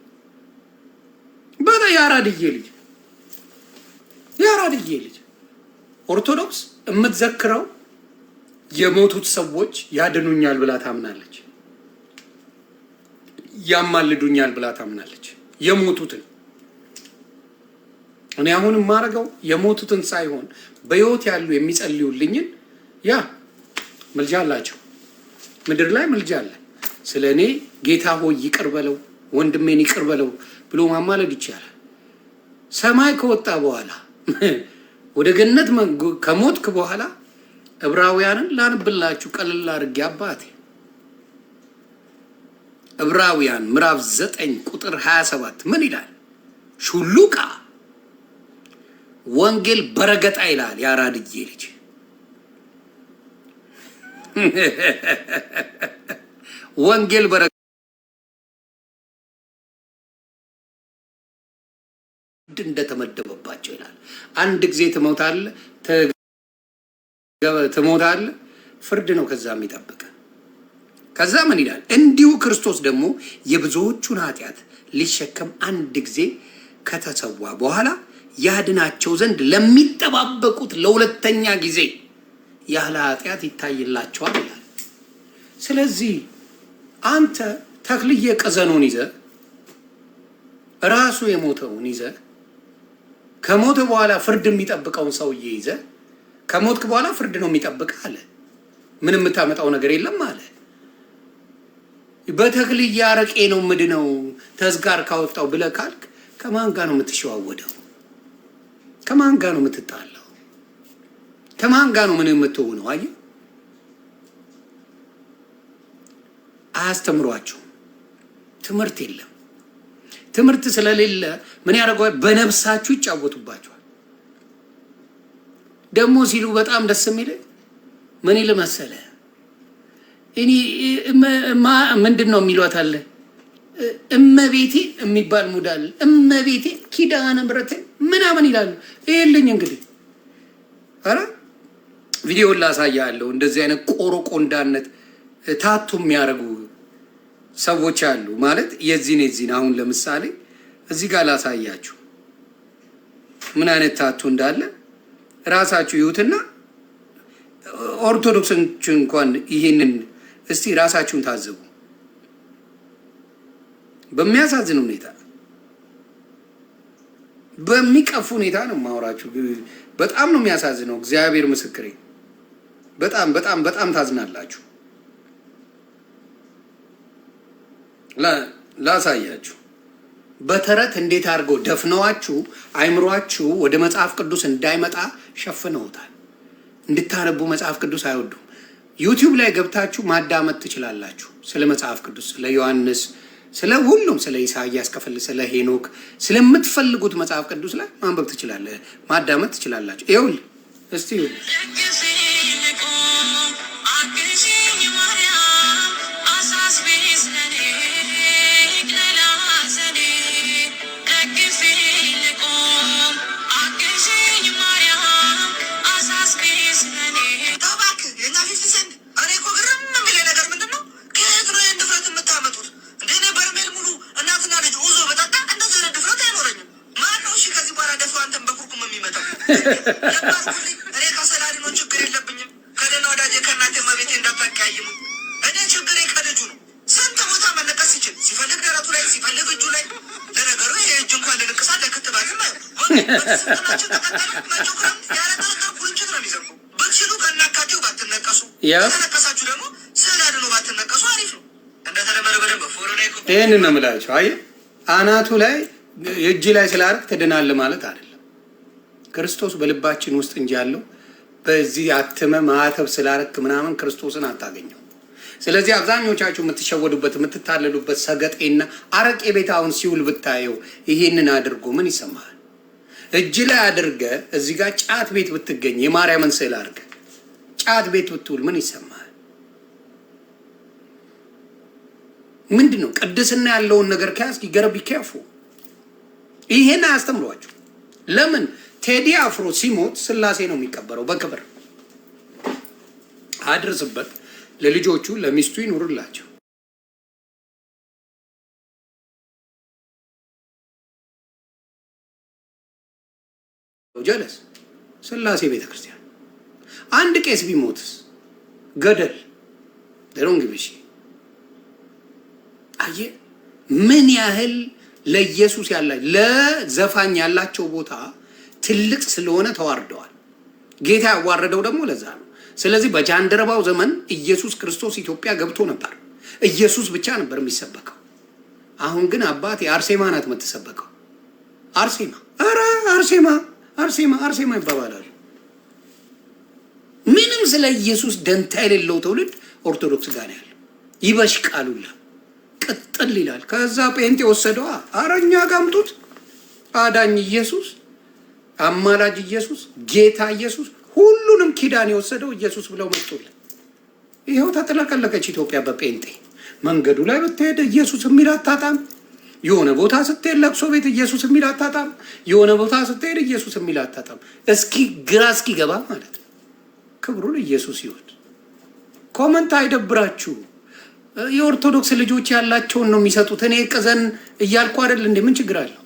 ያራድዬ ልጅ ኦርቶዶክስ የምትዘክረው የሞቱት ሰዎች ያድኑኛል ብላ ታምናለች፣ ያማልዱኛል ብላ ታምናለች። የሞቱትን እኔ አሁን የማደርገው የሞቱትን ሳይሆን በሕይወት ያሉ የሚጸልዩልኝን ያ ምልጃ አላቸው። ምድር ላይ ምልጃ አለ። ስለ እኔ ጌታ ሆይ ይቅር በለው ወንድሜን ይቅር በለው ብሎ ማማለድ ይቻላል። ሰማይ ከወጣ በኋላ ወደ ገነት ከሞትክ በኋላ ዕብራውያንን ላንብላችሁ ቀልል አድርጌ አባቴ። ዕብራውያን ምዕራፍ 9 ቁጥር 27 ምን ይላል? ሹሉቃ ወንጌል በረገጣ ይላል። ያራድዬ ልጅ ወንጌል በረገጣ እንደተመደበባቸው ይላል። አንድ ጊዜ ትሞታለህ፣ ፍርድ ነው ከዛ የሚጠብቅ። ከዛ ምን ይላል? እንዲሁ ክርስቶስ ደግሞ የብዙዎቹን ኃጢአት ሊሸከም አንድ ጊዜ ከተሰዋ በኋላ ያድናቸው ዘንድ ለሚጠባበቁት ለሁለተኛ ጊዜ ያለ ኃጢአት ይታይላቸዋል ይላል። ስለዚህ አንተ ተክልዬ ቀዘኖን ይዘ ራሱ የሞተውን ይዘ ከሞተ በኋላ ፍርድ የሚጠብቀውን ሰውዬ ይዘ ከሞትክ በኋላ ፍርድ ነው የሚጠብቅ አለ። ምንም የምታመጣው ነገር የለም አለ። በተክልዬ አረቄ ነው ምድነው ተዝጋር ካወጣው ብለህ ካልክ ከማን ጋር ነው የምትሸዋወደው? ከማን ጋር ነው የምትጣላው? ከማን ጋር ነው ምን የምትሆነው? አየህ፣ አያስተምሯችሁ። ትምህርት የለም። ትምህርት ስለሌለ ምን ያደርገዋል? በነፍሳችሁ ይጫወቱባችኋል። ደግሞ ሲሉ በጣም ደስ የሚል ምን ይል መሰለህ? እኔ ምንድን ነው የሚሏት አለ እመቤቴ የሚባል ሙዳል እመቤቴ ኪዳነ ምሕረትን ምናምን ይላሉ። ይሄልኝ እንግዲህ አረ ቪዲዮን ላሳያለሁ። እንደዚህ አይነት ቆሮቆንዳነት ታቱ የሚያደርጉ ሰዎች አሉ ማለት የዚህን አሁን ለምሳሌ እዚህ ጋር ላሳያችሁ ምን አይነት ታቱ እንዳለ ራሳችሁ ይዩትና ኦርቶዶክሶች እንኳን ይሄንን እስቲ ራሳችሁን ታዘቡ። በሚያሳዝን ሁኔታ በሚቀፍ ሁኔታ ነው ማውራችሁ። በጣም ነው የሚያሳዝነው። እግዚአብሔር ምስክሬ፣ በጣም በጣም በጣም ታዝናላችሁ። ላሳያችሁ በተረት እንዴት አድርገው ደፍነዋችሁ አይምሯችሁ ወደ መጽሐፍ ቅዱስ እንዳይመጣ ሸፍነውታል። እንድታነቡ መጽሐፍ ቅዱስ አይወዱም። ዩቲዩብ ላይ ገብታችሁ ማዳመጥ ትችላላችሁ። ስለ መጽሐፍ ቅዱስ፣ ስለ ዮሐንስ፣ ስለ ሁሉም፣ ስለ ኢሳያስ ከፈል፣ ስለ ሄኖክ፣ ስለምትፈልጉት መጽሐፍ ቅዱስ ላይ ማንበብ ትችላለህ፣ ማዳመጥ ትችላላችሁ። ይኸውልህ እስቲ እኔ ከሰላዲ ነው ችግር የለብኝም። ከደህና ወዳጄ ከእናቴ መቤቴ እንዳታቀያይሙ። እኔ ችግሬ ከልጁ ነው። ስንት ቦታ መለቀስ ይችል፣ ሲፈልግ ደረቱ ላይ፣ ሲፈልግ እጁ ላይ። ለነገሩ ይሄ እጅ እንኳን ልንቅሳት ለክትባትም ስልጠናችን ተቀጠሉ። መጪው ክረምት ያለ ጥርጥር ቁርንችት ነው የሚዘንቡ። ብትችሉ ከናካቴው ባትነቀሱ፣ ከተነቀሳችሁ ደግሞ ስዕል አድኖ ባትነቀሱ አሪፍ ነው። እንደተለመደ በደንብ ፎሮ ላይ ይህንን ነው የምላቸው። አየህ አናቱ ላይ እጅ ላይ ስላደረግ ትድናለህ ማለት አይደለም። ክርስቶስ በልባችን ውስጥ እንጂ ያለው በዚህ አትመ ማዕተብ ስላረክ ምናምን ክርስቶስን አታገኘው። ስለዚህ አብዛኞቻችሁ የምትሸወዱበት የምትታለሉበት ሰገጤና አረቄ ቤት አሁን ሲውል ብታየው ይሄንን አድርጎ ምን ይሰማል? እጅ ላይ አድርገ እዚህ ጋር ጫት ቤት ብትገኝ የማርያምን ስዕል አድርገ ጫት ቤት ብትውል ምን ይሰማል? ምንድነው? ቅድስና ያለውን ነገር ከያዝክ ይገረብ ይከፉ። ይሄን አያስተምሯችሁ። ለምን? ቴዲ አፍሮ ሲሞት ስላሴ ነው የሚቀበረው በክብር አድርስበት። ለልጆቹ ለሚስቱ ይኑርላቸው። ጀለስ ስላሴ ቤተክርስቲያን አንድ ቄስ ቢሞትስ ገደል ደሮንግ ቢሺ አየ ምን ያህል ለኢየሱስ ለዘፋኝ ያላቸው ቦታ ትልቅ ስለሆነ ተዋርደዋል። ጌታ ያዋረደው ደግሞ ለዛ ነው። ስለዚህ በጃንደረባው ዘመን ኢየሱስ ክርስቶስ ኢትዮጵያ ገብቶ ነበር። ኢየሱስ ብቻ ነበር የሚሰበከው። አሁን ግን አባት የአርሴማ ናት የምትሰበከው። አርሴማ ኧረ አርሴማ ይባባላሉ። ምንም ስለ ኢየሱስ ደንታ የሌለው ትውልድ ኦርቶዶክስ ጋር ያለው ይበሽቃሉላ ቅጥል ይላል። ከዛ ጴንጤ ወሰደዋ። አረኛ ጋምጡት አዳኝ ኢየሱስ፣ አማላጅ ኢየሱስ፣ ጌታ ኢየሱስ፣ ሁሉንም ኪዳን የወሰደው ኢየሱስ ብለው መጡልን። ይኸው ተጥለቀለቀች ኢትዮጵያ በጴንጤ። መንገዱ ላይ ብትሄድ ኢየሱስ የሚል አታጣም። የሆነ ቦታ ስትሄድ ለቅሶ ቤት ኢየሱስ የሚል አታጣም። የሆነ ቦታ ስትሄድ ኢየሱስ የሚል አታጣም። እስኪ ግራ እስኪ ገባ ማለት ነው። ክብሩን ኢየሱስ ይሁን። ኮመንት አይደብራችሁ። የኦርቶዶክስ ልጆች ያላቸውን ነው የሚሰጡት። እኔ ቅዘን እያልኩ አይደል እንዴ? ምን ችግር አለው?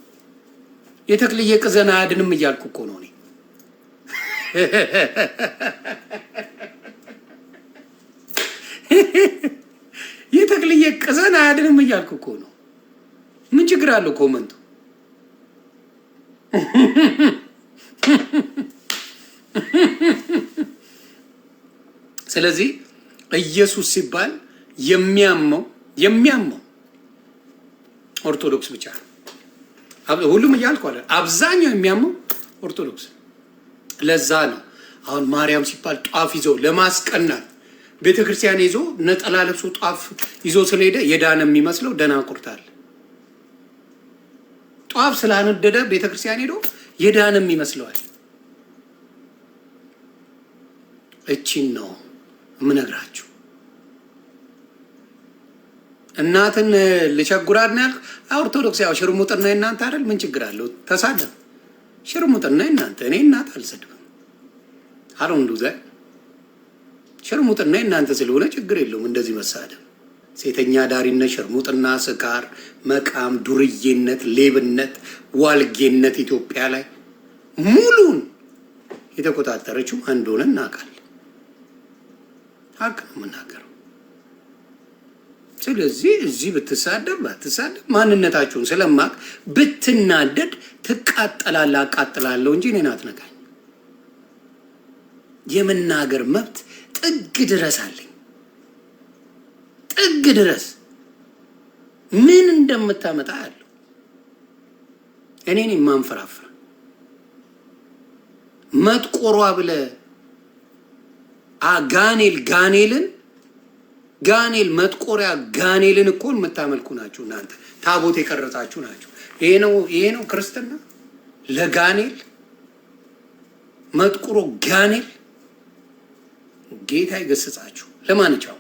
የተክልዬ ቅዘን አያድንም እያልኩ እኮ ነው እኔ። የተክልዬ ቅዘን አያድንም እያልኩ እኮ ነው። ምን ችግር አለው? ኮመንቱ ስለዚህ ኢየሱስ ሲባል የሚያመው ኦርቶዶክስ ብቻ ነው። ሁሉም እያልኩ አለ። አብዛኛው የሚያመው ኦርቶዶክስ። ለዛ ነው አሁን ማርያም ሲባል ጧፍ ይዘው ለማስቀናት ቤተክርስቲያን ይዞ ነጠላ ለብሶ ጧፍ ይዞ ስለሄደ የዳነ የሚመስለው ደናቁርታል። ጧፍ ስላነደደ ቤተክርስቲያን ሄዶ የዳነም ይመስለዋል። እቺን ነው የምነግራችሁ። እናትን ልቸጉራድ ነው ያልኩ። ኦርቶዶክስ ያው ሽርሙጥና እናንተ አይደል? ምን ችግር አለው? ተሳደብ። ሽርሙጥና እናንተ። እኔ እናት አልሰድብም። አሁን ዱዘ ሽርሙጥና እናንተ ስለሆነ ችግር የለውም እንደዚህ መሳደብ። ሴተኛ ዳሪነት፣ ሽርሙጥና፣ ስካር፣ መቃም፣ ዱርዬነት፣ ሌብነት፣ ዋልጌነት ኢትዮጵያ ላይ ሙሉን የተቆጣጠረችው አንድ ሆነ እናውቃለን። ሀቅ ነው የምናገረው። ስለዚህ እዚህ ብትሳደብ ባትሳደብ ማንነታችሁን ስለማቅ ብትናደድ ትቃጠላለህ። አቃጥላለሁ እንጂ እኔን አትነካኝ። የመናገር መብት ጥግ ድረስ አለኝ። ጥግ ድረስ ምን እንደምታመጣ ያለው እኔን የማንፈራፍር መጥቆሯ ብለ ጋኔል መጥቆሪያ ጋኔልን እኮ የምታመልኩ ናችሁ እናንተ። ታቦት የቀረጻችሁ ናችሁ። ይሄ ነው ክርስትና። ለጋኔል መጥቁሮ ጋኔል ጌታ ይገስጻችሁ። ለማንኛውም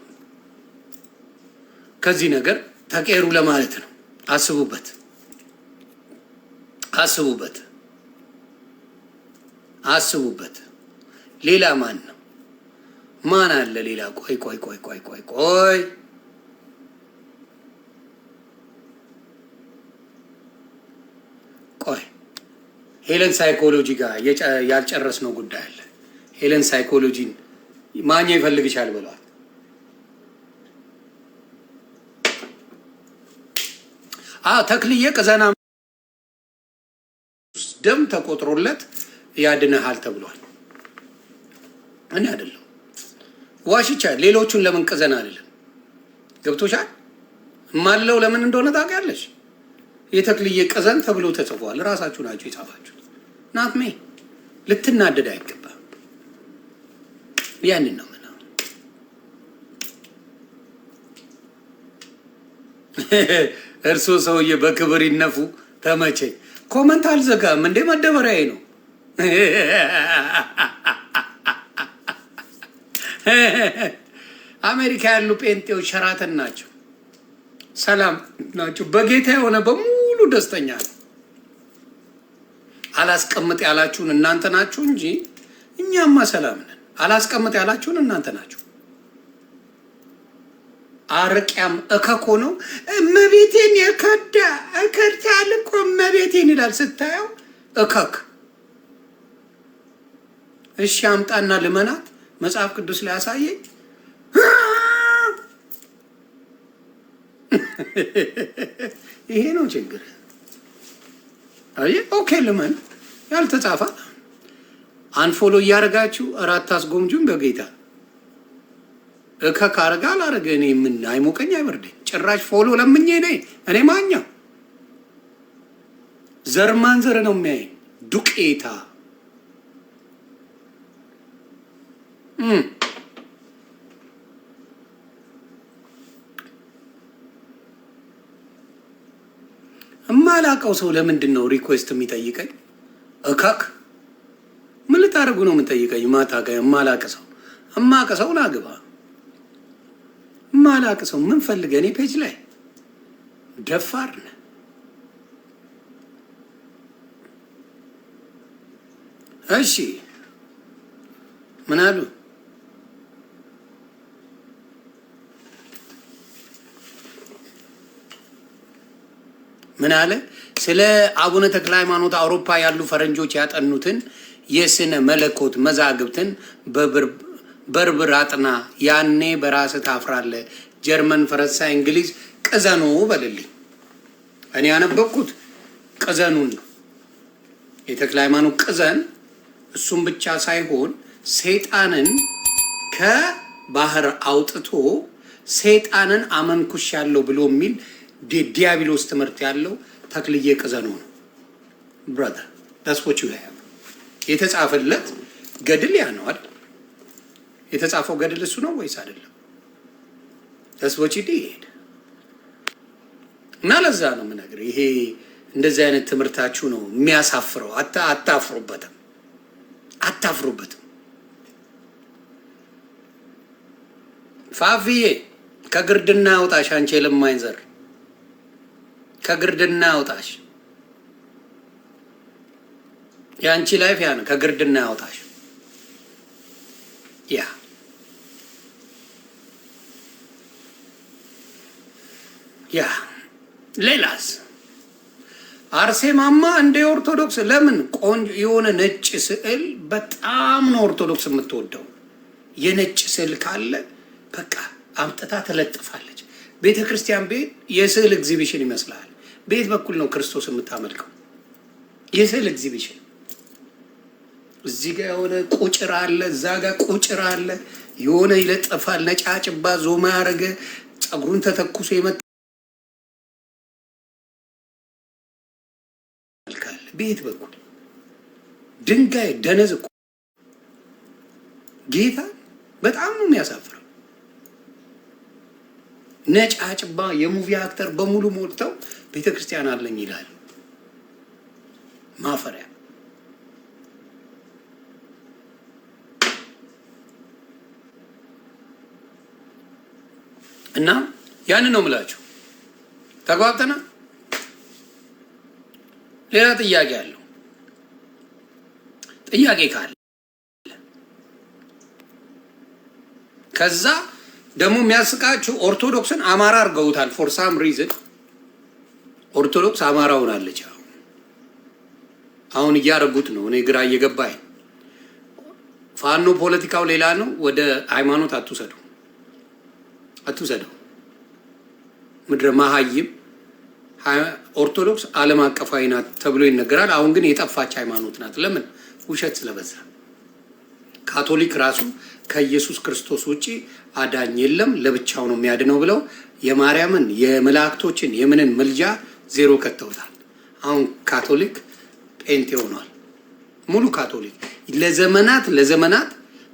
ከዚህ ነገር ተቀየሩ ለማለት ነው። አስቡበት። ሌላ ማን ነው? ማን አለ ሌላ? ቆይ ሄለን ሳይኮሎጂ ጋር ያልጨረስነው ጉዳይ አለ። ሄለን ሳይኮሎጂን ማኛ ይፈልግሻል ብለዋል። ተክልዬ ቅዘና ደም ተቆጥሮለት ያድነሃል ተብሏል። እኔ አይደለም ዋሽቻ። ሌሎቹን ለምን ቅዘና አይደለም? ገብቶሻል? ማለው ለምን እንደሆነ ታውቂያለሽ? የተክልዬ ቅዘን ተብሎ ተጽፏል። ራሳችሁ ናችሁ የጻፋችሁት። ናት ሜ ልትናደድ አይገባም። ያንን ነው ምናምን እርሶ ሰውዬ በክብር ይነፉ። ተመቸኝ። ኮመንት አልዘጋም እንዴ መደበሪያዬ ነው። አሜሪካ ያሉ ጴንጤዎች ሸራተን ናቸው፣ ሰላም ናቸው። በጌታ የሆነ በሙሉ ደስተኛ ነው። አላስቀምጥ ያላችሁን እናንተ ናችሁ እንጂ እኛማ ሰላም ነን። አላስቀምጥ ያላችሁን እናንተ ናችሁ። አርቅያም እከኮ ነው። እመቤቴን የከዳ እከርታል እኮ እመቤቴን ይላል ስታየው እከክ። እሺ አምጣና ልመናት መጽሐፍ ቅዱስ ላይ ያሳየኝ። ይሄ ነው ችግር። አይ ኦኬ ልመን ያልተጻፈ አንፎሎ እያደረጋችሁ እራት ታስጎምጁን በጌታ እከክ አረጋ አላረገ እኔ ምን አይሞቀኝ አይበርደኝ። ጭራሽ ፎሎ ለምኜ እኔ ማኛው ዘር ማንዘር ነው የሚያየኝ ዱቄታ። እማላቀው ሰው ለምንድን ነው ሪኩዌስት የሚጠይቀኝ? እከክ ምን ልታደርጉ ነው የምጠይቀኝ? ማታ ጋር እማላቀ ሰው እማቀ ሰው ላግባ። እማላቀ ሰው ምን ፈልገህ እኔ ፔጅ ላይ ደፋር ነህ። እሺ ምን አሉ? ምን አለ? ስለ አቡነ ተክለ ሃይማኖት አውሮፓ ያሉ ፈረንጆች ያጠኑትን የስነ መለኮት መዛግብትን በርብር አጥና፣ ያኔ በራስህ ታፍራለህ። ጀርመን፣ ፈረንሳይ፣ እንግሊዝ ቅዘኑ በልልኝ። እኔ ያነበብኩት ቅዘኑን ነው። የተክለ ሃይማኖት ቅዘን እሱም ብቻ ሳይሆን ሰይጣንን ከባህር አውጥቶ ሰይጣንን አመንኩሽ ያለው ብሎ የሚል ዲያብሎስ ትምህርት ያለው ተክልዬ ቅዘኑ ነው። ብራዘር ዳስፖቹ ያያ የተጻፈለት ገድል ያ ነው አይደል? የተጻፈው ገድል እሱ ነው ወይስ አይደለም? ዳስፖቹ ዲድ እና ለዛ ነው የምነግርህ። ይሄ እንደዚህ አይነት ትምህርታችሁ ነው የሚያሳፍረው። አታፍሩበትም፣ አታፍሩበትም። ፋፊዬ ከግርድና አውጣሽ፣ አንቺ የለማኝ ዘር ከግርድና አውጣሽ። የአንቺ ላይፍ ያ ነው፣ ከግርድና አውጣሽ። ያ ሌላስ አርሴማማ እንደ ኦርቶዶክስ ለምን ቆንጆ የሆነ ነጭ ስዕል በጣም ነው ኦርቶዶክስ የምትወደው። የነጭ ስዕል ካለ በቃ አምጥታ ትለጥፋለች። ቤተ ክርስቲያን ቤት የስዕል ኤግዚቢሽን ይመስላል። ቤት በኩል ነው ክርስቶስ የምታመልከው። የስዕል ኤግዚቢሽን እዚህ ጋር የሆነ ቁጭር አለ፣ እዛ ጋር ቁጭር አለ፣ የሆነ ይለጠፋል። ነጫጭባ ዞማ ያደረገ ጸጉሩን ተተኩሶ የመጣ ቤት በኩል ድንጋይ ደነዝ እኮ ጌታ በጣም ነው የሚያሳፍረው። ነጫጭባ የሙቪ አክተር በሙሉ ሞልተው ቤተክርስቲያን አለኝ ይላል። ማፈሪያ። እና ያንን ነው የምላችሁ። ተግባብተና ሌላ ጥያቄ አለው። ጥያቄ ካለ ከዛ ደግሞ የሚያስቃችሁ ኦርቶዶክስን አማራ አድርገውታል። ፎር ሳም ሪዝን ኦርቶዶክስ አማራ ሆናለች። አሁን እያደረጉት ነው። እኔ ግራ እየገባኝ። ፋኖ ፖለቲካው ሌላ ነው። ወደ ሃይማኖት አትውሰዱ፣ አትውሰደው። ምድረ መሀይም ኦርቶዶክስ ዓለም አቀፋዊ ናት ተብሎ ይነገራል። አሁን ግን የጠፋች ሃይማኖት ናት። ለምን? ውሸት ስለበዛ። ካቶሊክ ራሱ ከኢየሱስ ክርስቶስ ውጪ አዳኝ የለም ለብቻው ነው የሚያድነው ብለው የማርያምን የመላእክቶችን የምንን ምልጃ ዜሮ ከተውታል። አሁን ካቶሊክ ጴንጤ ሆኗል። ሙሉ ካቶሊክ ለዘመናት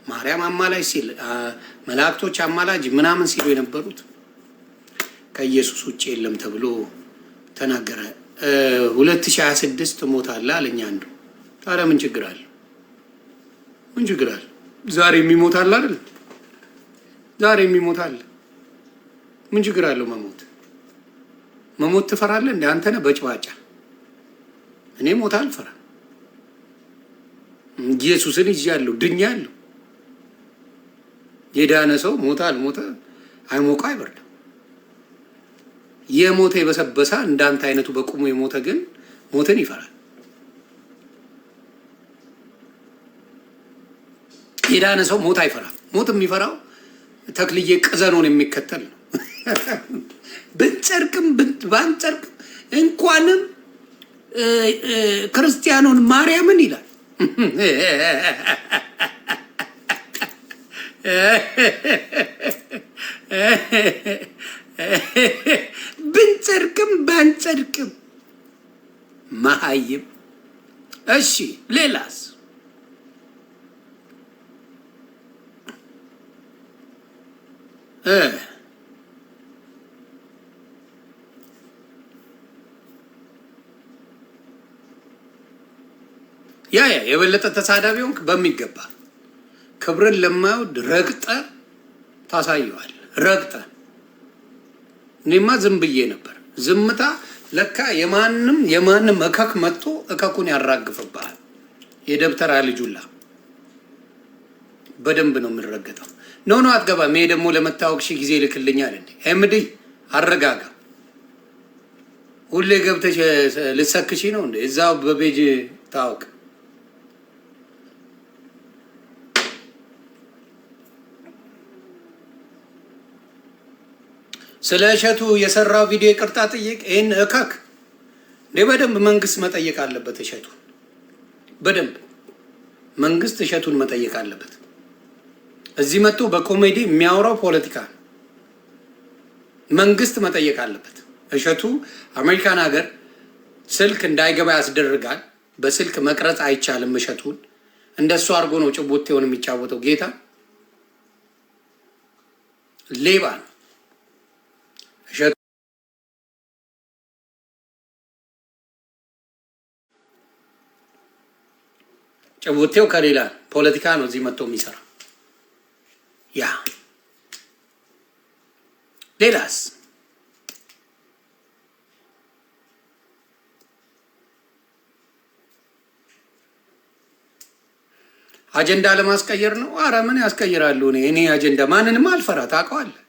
ማርያም አማላጅ ሲል መላእክቶች አማላጅ ምናምን ሲሉ የነበሩት ከኢየሱስ ውጭ የለም ተብሎ ተናገረ። 2026 ሞታለህ አለኝ አንዱ። ታዲያ ምን ችግር አለ? ምን ችግር አለ? ዛሬ የሚሞታል አይደል? ዛሬ የሚሞታል ምን ችግር አለው? መሞት ትፈራለህ እንዴ? አንተ ነህ በጭባጫ። እኔ ሞት አልፈራ። ኢየሱስን ይዣለሁ፣ ድኛለሁ። የዳነ ሰው ሞተ አልሞተ አይሞቀ አይበርድም። የሞተ የበሰበሳ እንዳንተ አይነቱ በቁሙ የሞተ ግን ሞትን ይፈራል። የዳነ ሰው ሞት አይፈራም። ሞት የሚፈራው ተክልዬ ቅዘኖን የሚከተል ነው። ብንጨርቅም ባንጨርቅም እንኳንም ክርስቲያኑን ማርያምን ይላል። ብንጨርቅም ባንጨርቅም መሀይም። እሺ ሌላስ? ያ የበለጠ ተሳዳቢ ሆንክ በሚገባ ክብርን ለማይወድ ረግጠ ታሳየዋል። ረግጠ እኔማ ዝም ብዬ ነበር። ዝምታ ለካ የማንም እከክ መጥቶ እከኩን ያራግፍብሃል። የደብተራ ልጁላ በደንብ ነው የምንረገጠው። ኖ አትገባም። ይሄ ደግሞ ለመታወቅ ሺህ ጊዜ ልክልኛል እንዴ? ኤምዲ አረጋጋ። ሁሌ ገብተሽ ልሰክሺ ነው እንዴ? እዛው በቤጅ ታወቅ። ስለ እሸቱ የሰራው ቪዲዮ ይቅርታ ጠይቅ። ይህን እከክ እንዴ በደንብ መንግስት መጠየቅ አለበት። እሸቱን በደንብ መንግስት እሸቱን መጠየቅ አለበት። እዚህ መጥቶ በኮሜዲ የሚያወራው ፖለቲካ ነው። መንግስት መጠየቅ አለበት። እሸቱ አሜሪካን ሀገር ስልክ እንዳይገባ ያስደርጋል። በስልክ መቅረጽ አይቻልም። እሸቱን እንደሱ አድርጎ ነው ጭቦቴውን የሚጫወተው። ጌታ ሌባ ነው እሸቱ። ጭቦቴው ከሌላ ፖለቲካ ነው እዚህ መጥቶ የሚሰራ። ያ ሌላስ? አጀንዳ ለማስቀየር ነው። አረ ምን ያስቀይራሉ? እኔ አጀንዳ ማንንም አልፈራ። ታውቀዋለህ?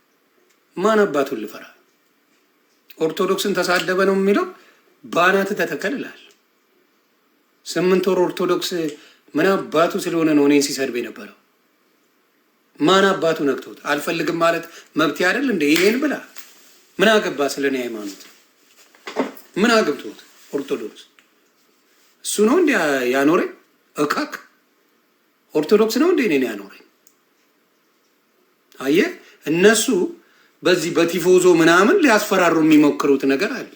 ማን አባቱን ልፈራ? ኦርቶዶክስን ተሳደበ ነው የሚለው። ባናት ተተከልላል። 8 ወር ኦርቶዶክስ ምን አባቱ ስለሆነ ነው እኔን ሲሰድብ የነበረው? ማን አባቱ ነክቶት? አልፈልግም ማለት መብት አይደል እንዴ? ይሄን ብላ ምን አገባ? ስለኔ ሃይማኖት ምን አገብቶት? ኦርቶዶክስ እሱ ነው እንዴ ያኖረኝ? እካክ ኦርቶዶክስ ነው እንዴ እኔን ያኖረኝ? አየ እነሱ በዚህ በቲፎዞ ምናምን ሊያስፈራሩ የሚሞክሩት ነገር አለ።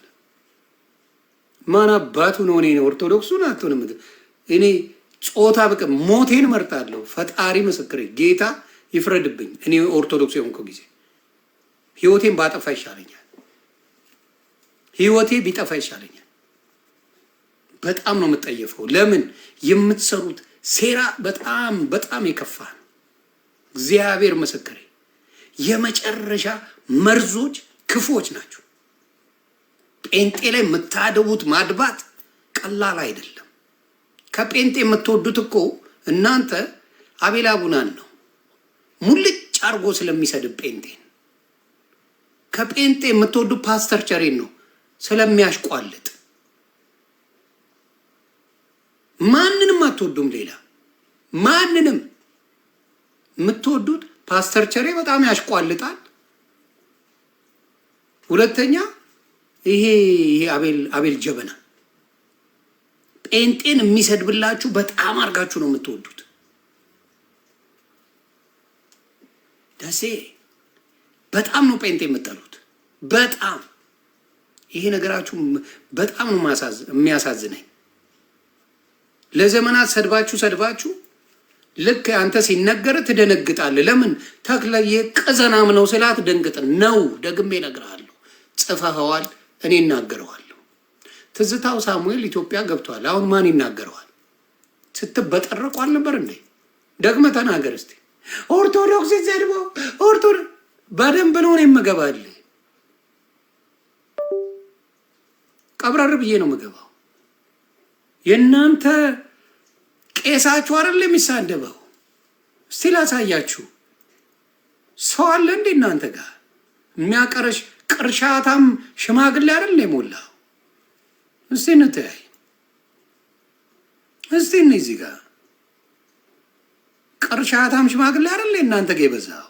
ማን አባቱ ነው እኔ ኦርቶዶክሱን አትሆንም? እኔ ጾታ በቃ ሞቴን መርጣለሁ። ፈጣሪ ምስክሬ፣ ጌታ ይፍረድብኝ። እኔ ኦርቶዶክስ የሆንኩ ጊዜ ህይወቴን ባጠፋ ይሻለኛል። ህይወቴ ቢጠፋ ይሻለኛል። በጣም ነው የምጠየፈው። ለምን? የምትሰሩት ሴራ በጣም በጣም የከፋ ነው። እግዚአብሔር ምስክሬ፣ የመጨረሻ መርዞች ክፎች ናቸው። ጴንጤ ላይ የምታደቡት ማድባት ቀላል አይደለም። ከጴንጤ የምትወዱት እኮ እናንተ አቤል አቡናን ነው ሙልጭ አርጎ ስለሚሰድብ ጴንጤን። ከጴንጤ የምትወዱት ፓስተር ቸሬን ነው ስለሚያሽቋልጥ። ማንንም አትወዱም። ሌላ ማንንም የምትወዱት ፓስተር ቸሬ በጣም ያሽቋልጣል። ሁለተኛ ይሄ አቤል ጀበና ጴንጤን የሚሰድብላችሁ በጣም አርጋችሁ ነው የምትወዱት። ደሴ በጣም ነው ጴንጤ የምትጠሉት። በጣም ይሄ ነገራችሁ በጣም ነው የሚያሳዝነኝ። ለዘመናት ሰድባችሁ ልክ አንተ ሲነገር ትደነግጣለህ። ለምን ተክለየ ቀዘናም ነው ስላት ደንግጥ ነው። ደግሜ እነግርሃለሁ፣ ጽፈኸዋል፣ እኔ እናገረዋለሁ። ትዝታው ሳሙኤል ኢትዮጵያ ገብቷል። አሁን ማን ይናገረዋል? ስትበጠረቁ አልነበር እንዴ? ደግመ ተናገር እስቲ። ኦርቶዶክስ ዘድቦ ኦርቶዶክስ በደንብ ነው የምገባል። ቀብረር ብዬ ነው የምገባው። የእናንተ ቄሳችሁ አይደል የሚሳደበው? እስቲ ላሳያችሁ። ሰው አለ እንዴ እናንተ ጋር የሚያቀረሽ ቅርሻታም ሽማግሌ አይደል የሞላው? እስቲ እንተያይ። እስቲ እዚህ ጋር ቅርሻታም ሽማግሌ አይደል እናንተ ጋር የበዛው?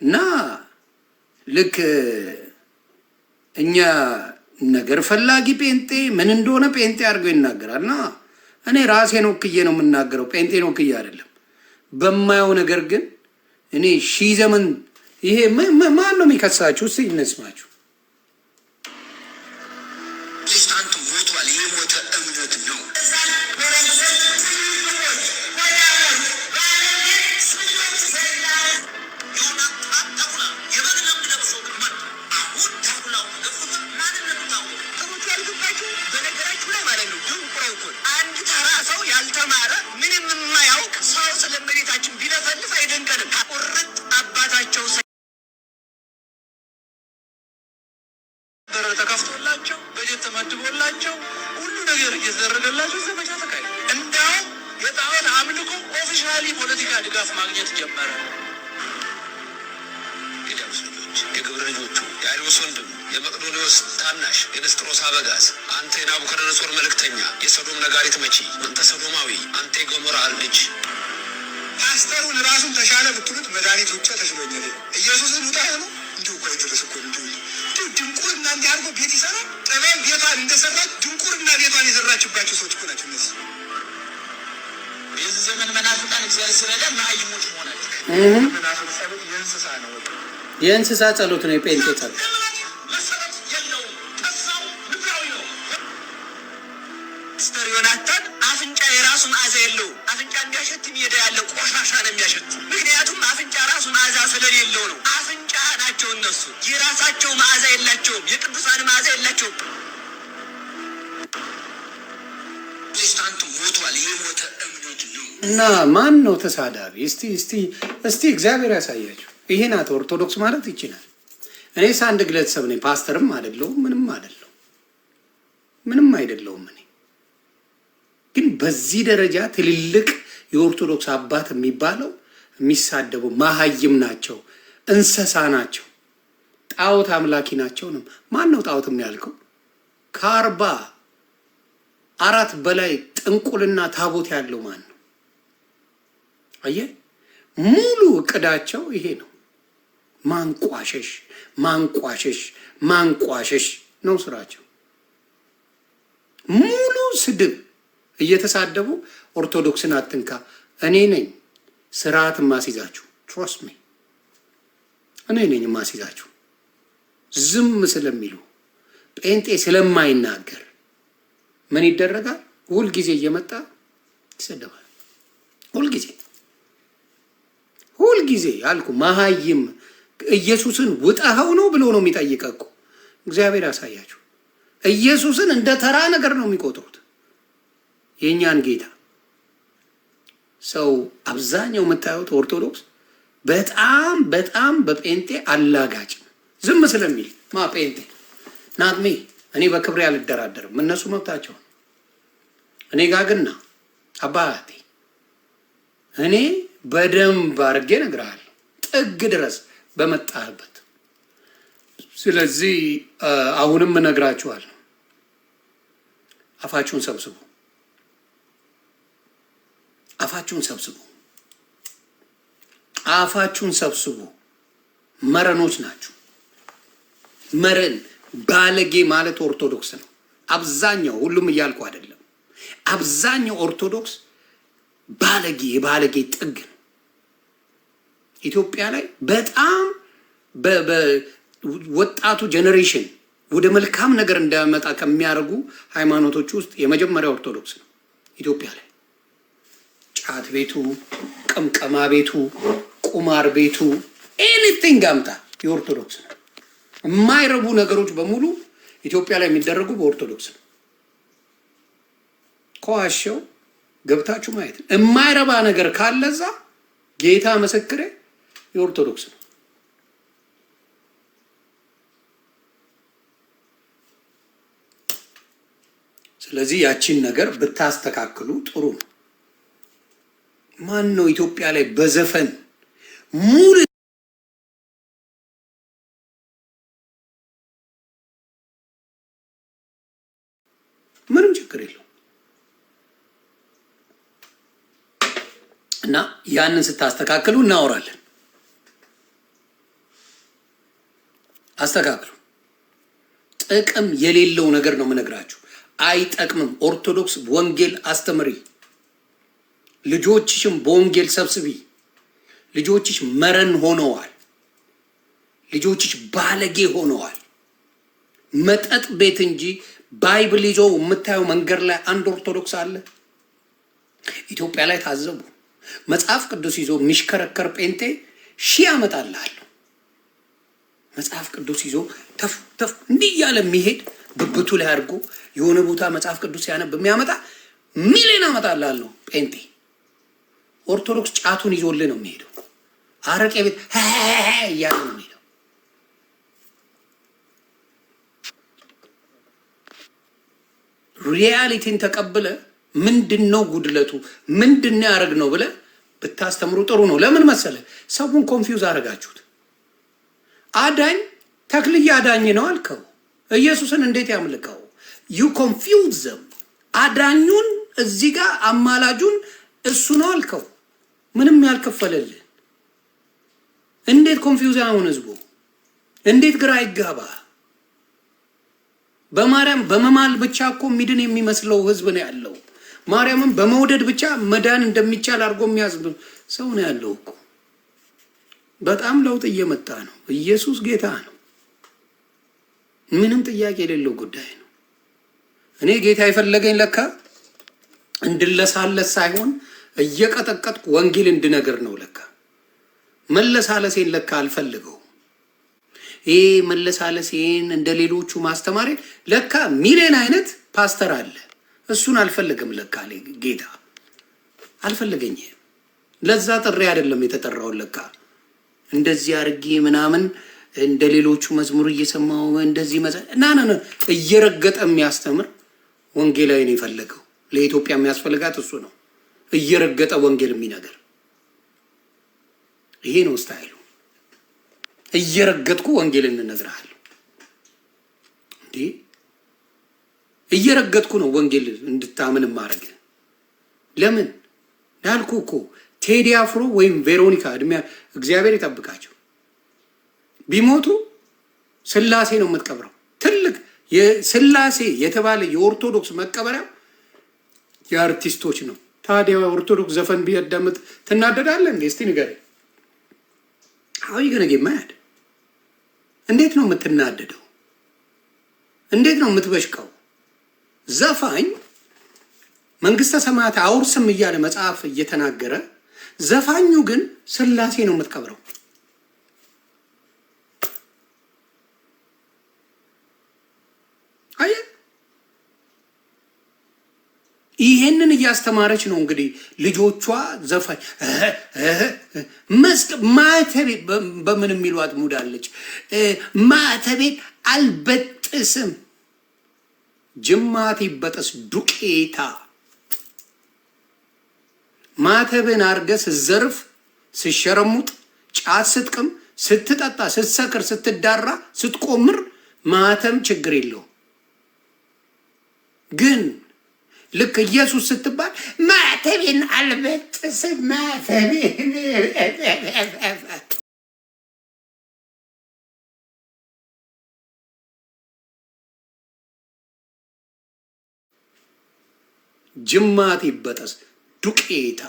እና ልክ እኛ ነገር ፈላጊ ጴንጤ ምን እንደሆነ ጴንጤ አድርገው ይናገራል። እና እኔ ራሴን ወክዬ ነው የምናገረው፣ ጴንጤን ወክዬ አይደለም። በማየው ነገር ግን እኔ ሺህ ዘመን ይሄ ማን ነው የሚከሳችሁ? እስቲ ይነስማችሁ። ፕሮቴስታንቱ ሞቷል። የሞተ እምነት ነው። አንድ ተራ ሰው ያልተማረ ምንም የማያውቅ ሰው ስለ እመቤታችን ቢለፈልፍ አይደንቀንም። ቁርጥ አባታቸው በር ተከፍቶላቸው በጀት ተመድቦላቸው ሁሉ ነገር እየተደረገላቸው ዘመቻ ተካሄደ። እንዲያውም የጣዖት አምልኮ ኦፊሻሊ ፖለቲካ ድጋፍ ማግኘት ጀመረ። የዲያብሎስ ልጆች፣ የግብረ ልጆቹ፣ የአሪዎስ ወንድም፣ የመቅዶኒዎስ ታናሽ፣ የንስጥሮስ አበጋዝ፣ አንተ የናቡከደነጾር መልእክተኛ፣ የሰዶም ነጋሪት መቺ፣ አንተ ሰዶማዊ፣ አንተ የገሞራ ልጅ። ፓስተሩን ራሱን ተሻለ ብትሉት መድኃኒት ውጭ ተሽሎኛል። ኢየሱስን ውጣ ነው እንዲሁ እኮ አይደረስ እኮ እንዲሁ ድንቁርና እንዲህ አድርጎ ቤት ይሰራል። ጥበብ ቤቷን እንደሰራች ድንቁርና ቤቷን የሰራችባቸው ሰዎች እኮ ናቸው እነዚህ። የዚህ ዘመን መናፍቃን እግዚአብሔር ሲረዳ መሀይሞች መሆናቸው። መናፍቅ ጸሎት የእንስሳ ነው፣ የእንስሳ ጸሎት ነው፣ የጴንጤ ጸሎት መሰረት የለውም። ተስፋው ምድራዊ ነው። ፓስተር ዮናታን አፍንጫ የራሱ መዓዛ የለውም። አፍንጫ እንዲያሸት ሜዳ ያለ ቆሻሻ ነው የሚያሸት። ምክንያቱም አፍንጫ ራሱ መዓዛ ስለሌለው ነው። አፍንጫ ናቸው እነሱ፣ የራሳቸው መዓዛ የላቸውም። የቅዱሳን መዓዛ የላቸውም። ፕሮቴስታንቱ ሞቷል። የሞተ እምነት ነው። እና ማን ነው ተሳዳቢ? እስቲ እግዚአብሔር ያሳያችሁ። ይሄ ናት ኦርቶዶክስ ማለት ይችላል። እኔ አንድ ግለሰብ ነኝ፣ ፓስተርም አይደለሁም፣ ምንም አይደለሁም። እኔ ግን በዚህ ደረጃ ትልልቅ የኦርቶዶክስ አባት የሚባለው የሚሳደቡ መሀይም ናቸው፣ እንስሳ ናቸው፣ ጣዖት አምላኪ ናቸው ነው። ማን ነው ጣዖት የሚያልከው? ከ44 በላይ ጥንቁልና ታቦት ያለው ማን ነው? አየህ፣ ሙሉ እቅዳቸው ይሄ ነው። ማንቋሸሽ ነው ስራቸው። ሙሉ ስድብ እየተሳደቡ ኦርቶዶክስን አትንካ፣ እኔ ነኝ ስርዓት ማስይዛችሁ። ትሮስት ሚ፣ እኔ ነኝ ማስይዛችሁ። ዝም ስለሚሉ ጴንጤ ስለማይናገር ምን ይደረጋል? ሁልጊዜ እየመጣ ይሰደባል። ሁልጊዜ አልኩ። መሀይም ኢየሱስን ውጠኸው ነው ብሎ ነው የሚጠይቀው። እግዚአብሔር ያሳያችሁ። ኢየሱስን እንደ ተራ ነገር ነው የሚቆጥሩት። የእኛን ጌታ ሰው አብዛኛው የምታዩት ኦርቶዶክስ በጣም በጴንጤ አላጋጭ ዝም ስለሚል ጴንጤ ናትሜ። እኔ በክብሬ አልደራደርም፣ እነሱ መብታቸው። እኔ ጋር ግና አባቴ እኔ በደንብ አድርጌ እነግርሃለሁ ጥግ ድረስ በመጣህበት። ስለዚህ አሁንም እነግራችኋለሁ፣ አፋችሁን ሰብስቡ። መረኖች ናችሁ። መረን ባለጌ ማለት ኦርቶዶክስ ነው። አብዛኛው፣ ሁሉም እያልኩ አይደለም፣ አብዛኛው ኦርቶዶክስ የባለጌ ጥግ ነው። ኢትዮጵያ ላይ በጣም በወጣቱ ጄኔሬሽን ወደ መልካም ነገር እንዳያመጣ ከሚያደርጉ ሃይማኖቶች ውስጥ የመጀመሪያው ኦርቶዶክስ ነው። ኢትዮጵያ ላይ ጫት ቤቱ፣ ቅምቀማ ቤቱ፣ ቁማር ቤቱ ኤኒቲንግ አምጣ የኦርቶዶክስ ነው። የማይረቡ ነገሮች በሙሉ ኢትዮጵያ ላይ የሚደረጉ በኦርቶዶክስ ነው። ከዋሸው ገብታችሁ ማየት የማይረባ ነገር ካለዛ ጌታ ምስክሬ የኦርቶዶክስ ነው። ስለዚህ ያቺን ነገር ብታስተካክሉ ጥሩ ነው። ማን ነው ኢትዮጵያ ላይ በዘፈን ሙሉ ምንም ችግር የለው እና ያንን ስታስተካክሉ እናወራለን። አስተካክሉ። ጥቅም የሌለው ነገር ነው የምነግራችሁ። አይጠቅምም። ኦርቶዶክስ ወንጌል አስተምሪ። ልጆችሽም በወንጌል ሰብስቢ። ልጆችሽ መረን ሆነዋል። ልጆችሽ ባለጌ ሆነዋል። መጠጥ ቤት እንጂ ባይብል ይዞ የምታየው መንገድ ላይ አንድ ኦርቶዶክስ አለ? ኢትዮጵያ ላይ ታዘቡ። መጽሐፍ ቅዱስ ይዞ የሚሽከረከር ጴንጤ 1000 አመጣልሃለሁ። መጽሐፍ ቅዱስ ይዞ ተፍ ተፍ እንዲህ እያለ የሚሄድ ብብቱ ላይ አድርጎ የሆነ ቦታ መጽሐፍ ቅዱስ ሲያነብ የሚያመጣ ሚሊዮን አመጣልሃለሁ ጴንጤ። ኦርቶዶክስ ጫቱን ይዞልህ ነው የሚሄደው። አረቄ ቤት እያለ ነው የሚሄደው። ሪያሊቲን ተቀብለ ምንድነው ጉድለቱ ምንድነው ያደረግነው ብለ ብታስተምሩ ጥሩ ነው። ለምን መሰለ? ሰውን ኮንፊውዝ አደረጋችሁት። አዳኝ ተክልዬ አዳኝ ነው አልከው። ኢየሱስን እንዴት ያምልከው? ዩ ኮንፊውዝ ዘም። አዳኙን እዚህ ጋር አማላጁን እሱ ነው አልከው። ምንም ያልከፈለልን እንዴት ኮንፊውዝ አሁን ህዝቡ እንዴት ግራ ይጋባ? በማርያም በመማል ብቻ እኮ ሚድን የሚመስለው ህዝብ ነው ያለው። ማርያምን በመውደድ ብቻ መዳን እንደሚቻል አድርጎ የሚያዝብ ሰው ነው ያለው እኮ። በጣም ለውጥ እየመጣ ነው። ኢየሱስ ጌታ ነው። ምንም ጥያቄ የሌለው ጉዳይ ነው። እኔ ጌታ የፈለገኝ ለካ እንድለሳለስ ሳይሆን እየቀጠቀጥኩ ወንጌል እንድነገር ነው ለካ። መለሳለሴን ለካ አልፈልገው። ይሄ መለሳለሴን እንደ ሌሎቹ ማስተማሪ ለካ ሚሊዮን አይነት ፓስተር አለ። እሱን አልፈልግም ለካ ጌታ አልፈልገኝም። ለዛ ጥሪ አይደለም የተጠራውን ለካ እንደዚህ አርጌ ምናምን እንደ ሌሎቹ መዝሙር እየሰማው እንደዚህ ና እየረገጠ የሚያስተምር ወንጌላዊ ነው የፈለገው። ለኢትዮጵያ የሚያስፈልጋት እሱ ነው። እየረገጠ ወንጌል የሚነገር ይሄ ነው ስታይሉ። እየረገጥኩ ወንጌል እንነግርሃለሁ እንዴ! እየረገጥኩ ነው ወንጌል እንድታምን ማድረግ። ለምን ያልኩ እኮ ቴዲ አፍሮ ወይም ቬሮኒካ እድሜያ እግዚአብሔር ይጠብቃቸው ቢሞቱ ስላሴ ነው የምትቀብረው። ትልቅ የስላሴ የተባለ የኦርቶዶክስ መቀበሪያ የአርቲስቶች ነው። ታዲያ ኦርቶዶክስ ዘፈን ቢያዳምጥ ትናደዳለህ እንዴ? እስቲ ንገረኝ። አው ይገነገ ማያድ እንዴት ነው የምትናደደው? እንዴት ነው የምትበሽቀው? ዘፋኝ መንግስተ ሰማያት አውርስም እያለ መጽሐፍ እየተናገረ ዘፋኙ ግን ስላሴ ነው የምትቀብረው። አየ ይሄንን እያስተማረች ነው እንግዲህ ልጆቿ ዘፋኝ መስክ ማተቤ በምን የሚሏት ሙዳለች። ማተቤን አልበጥስም። ጅማት ይበጠስ ዱቄታ። ማተብን አርገህ ስትዘርፍ፣ ስትሸረሙጥ፣ ጫት ስትቅም፣ ስትጠጣ፣ ስትሰክር፣ ስትዳራ፣ ስትቆምር ማተም ችግር የለው። ግን ልክ ኢየሱስ ስትባል ማተቤን አልበጥስም ማተቤን ጅማት ይበጠስ ዱቄታ።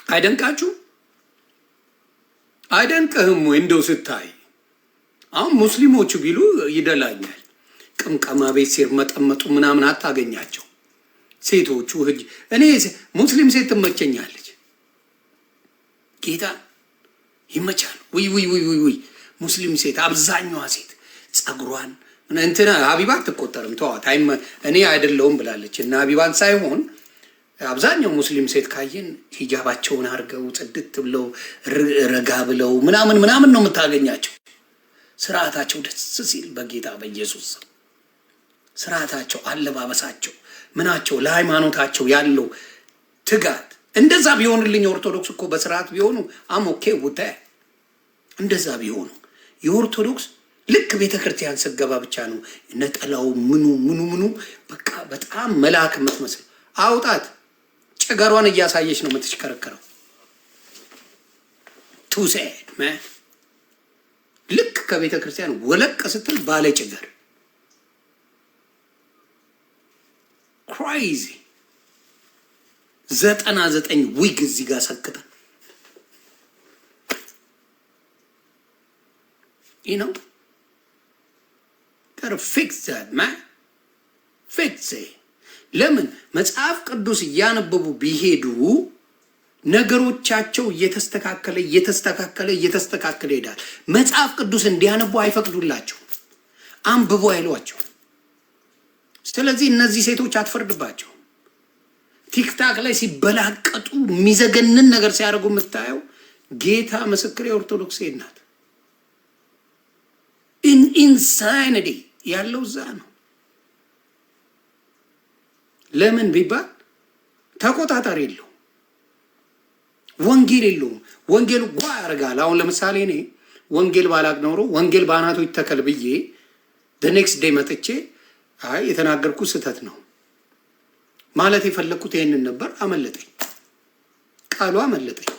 አይደንቃችሁ? አይደንቅህም ወይ እንደው ስታይ? አሁን ሙስሊሞቹ ቢሉ ይደላኛል። ቅምቀማ ቤት ሴር መጠመጡ ምናምን አታገኛቸው። ሴቶቹ እኔ ሙስሊም ሴት ትመቸኛለች። ጌታ ይመቻል። ውይ ሙስሊም ሴት አብዛኛዋ ሴት ጸጉሯን እንትና ሀቢባ አትቆጠርም። ተዋት። እኔ አይደለሁም ብላለች እና ሀቢባን ሳይሆን አብዛኛው ሙስሊም ሴት ካየን ሂጃባቸውን አድርገው ጽድት ብለው ረጋ ብለው ምናምን ነው የምታገኛቸው። ስርዓታቸው ደስ ሲል በጌታ በኢየሱስ ስርዓታቸው፣ አለባበሳቸው፣ ምናቸው ለሃይማኖታቸው ያለው ትጋት እንደዛ ቢሆንልኝ ኦርቶዶክስ እኮ በስርዓት ቢሆኑ አሞኬ ውታ እንደዛ ቢሆኑ የኦርቶዶክስ ልክ ቤተ ክርስቲያን ስገባ ብቻ ነው ነጠላው ምኑ በቃ በጣም መልአክ የምትመስል አውጣት ጭገሯን እያሳየች ነው የምትሽከረከረው። ቱሴድ ልክ ከቤተ ክርስቲያን ወለቅ ስትል ባለ ጭገር ክራይዚ 99 ዊግ እዚህ ጋር ሰክተ ነው ፊክስ ፊክስ። ለምን መጽሐፍ ቅዱስ እያነበቡ ቢሄዱ ነገሮቻቸው እየተስተካከለ ይሄዳል። መጽሐፍ ቅዱስ እንዲያነቡ አይፈቅዱላቸው፣ አንብቦ አይሏቸው። ስለዚህ እነዚህ ሴቶች አትፈርድባቸው። ቲክታክ ላይ ሲበላቀጡ የሚዘገንን ነገር ሲያደርጉ የምታየው ጌታ ምስክር የኦርቶዶክስ ሴት ናት። ኢንሳይኒቲ ያለው እዛ ነው። ለምን ቢባል ተቆጣጣሪ የለው፣ ወንጌል የለውም። ወንጌሉ ጓ ያደርጋል። አሁን ለምሳሌ እኔ ወንጌል ባላቅ ኖሮ ወንጌል በአናቱ ይተከል ብዬ ኔክስት ዴይ መጥቼ አይ የተናገርኩ ስህተት ነው ማለት የፈለግኩት ይሄንን ነበር፣ አመለጠኝ፣ ቃሉ አመለጠኝ።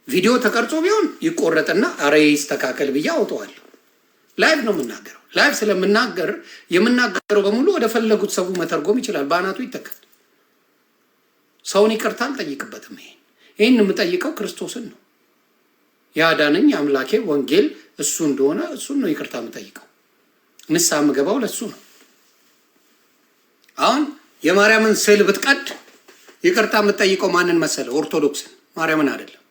ቪዲዮ ተቀርጾ ቢሆን ይቆረጥና አረ ይስተካከል ብዬ አውጠዋለሁ። ላይቭ ነው የምናገረው። ላይቭ ስለምናገር የምናገረው በሙሉ ወደ ፈለጉት ሰው መተርጎም ይችላል። በአናቱ ይተካል። ሰውን ይቅርታ አልጠይቅበትም። ይህን የምጠይቀው ክርስቶስን ነው። ያዳነኝ አምላኬ ወንጌል እሱ እንደሆነ እሱን ነው ይቅርታ የምጠይቀው። ንስሐ የምገባው ለሱ ነው። አሁን የማርያምን ስዕል ብትቀድ ይቅርታ የምጠይቀው ማንን መሰለ? ኦርቶዶክስን፣ ማርያምን አይደለም።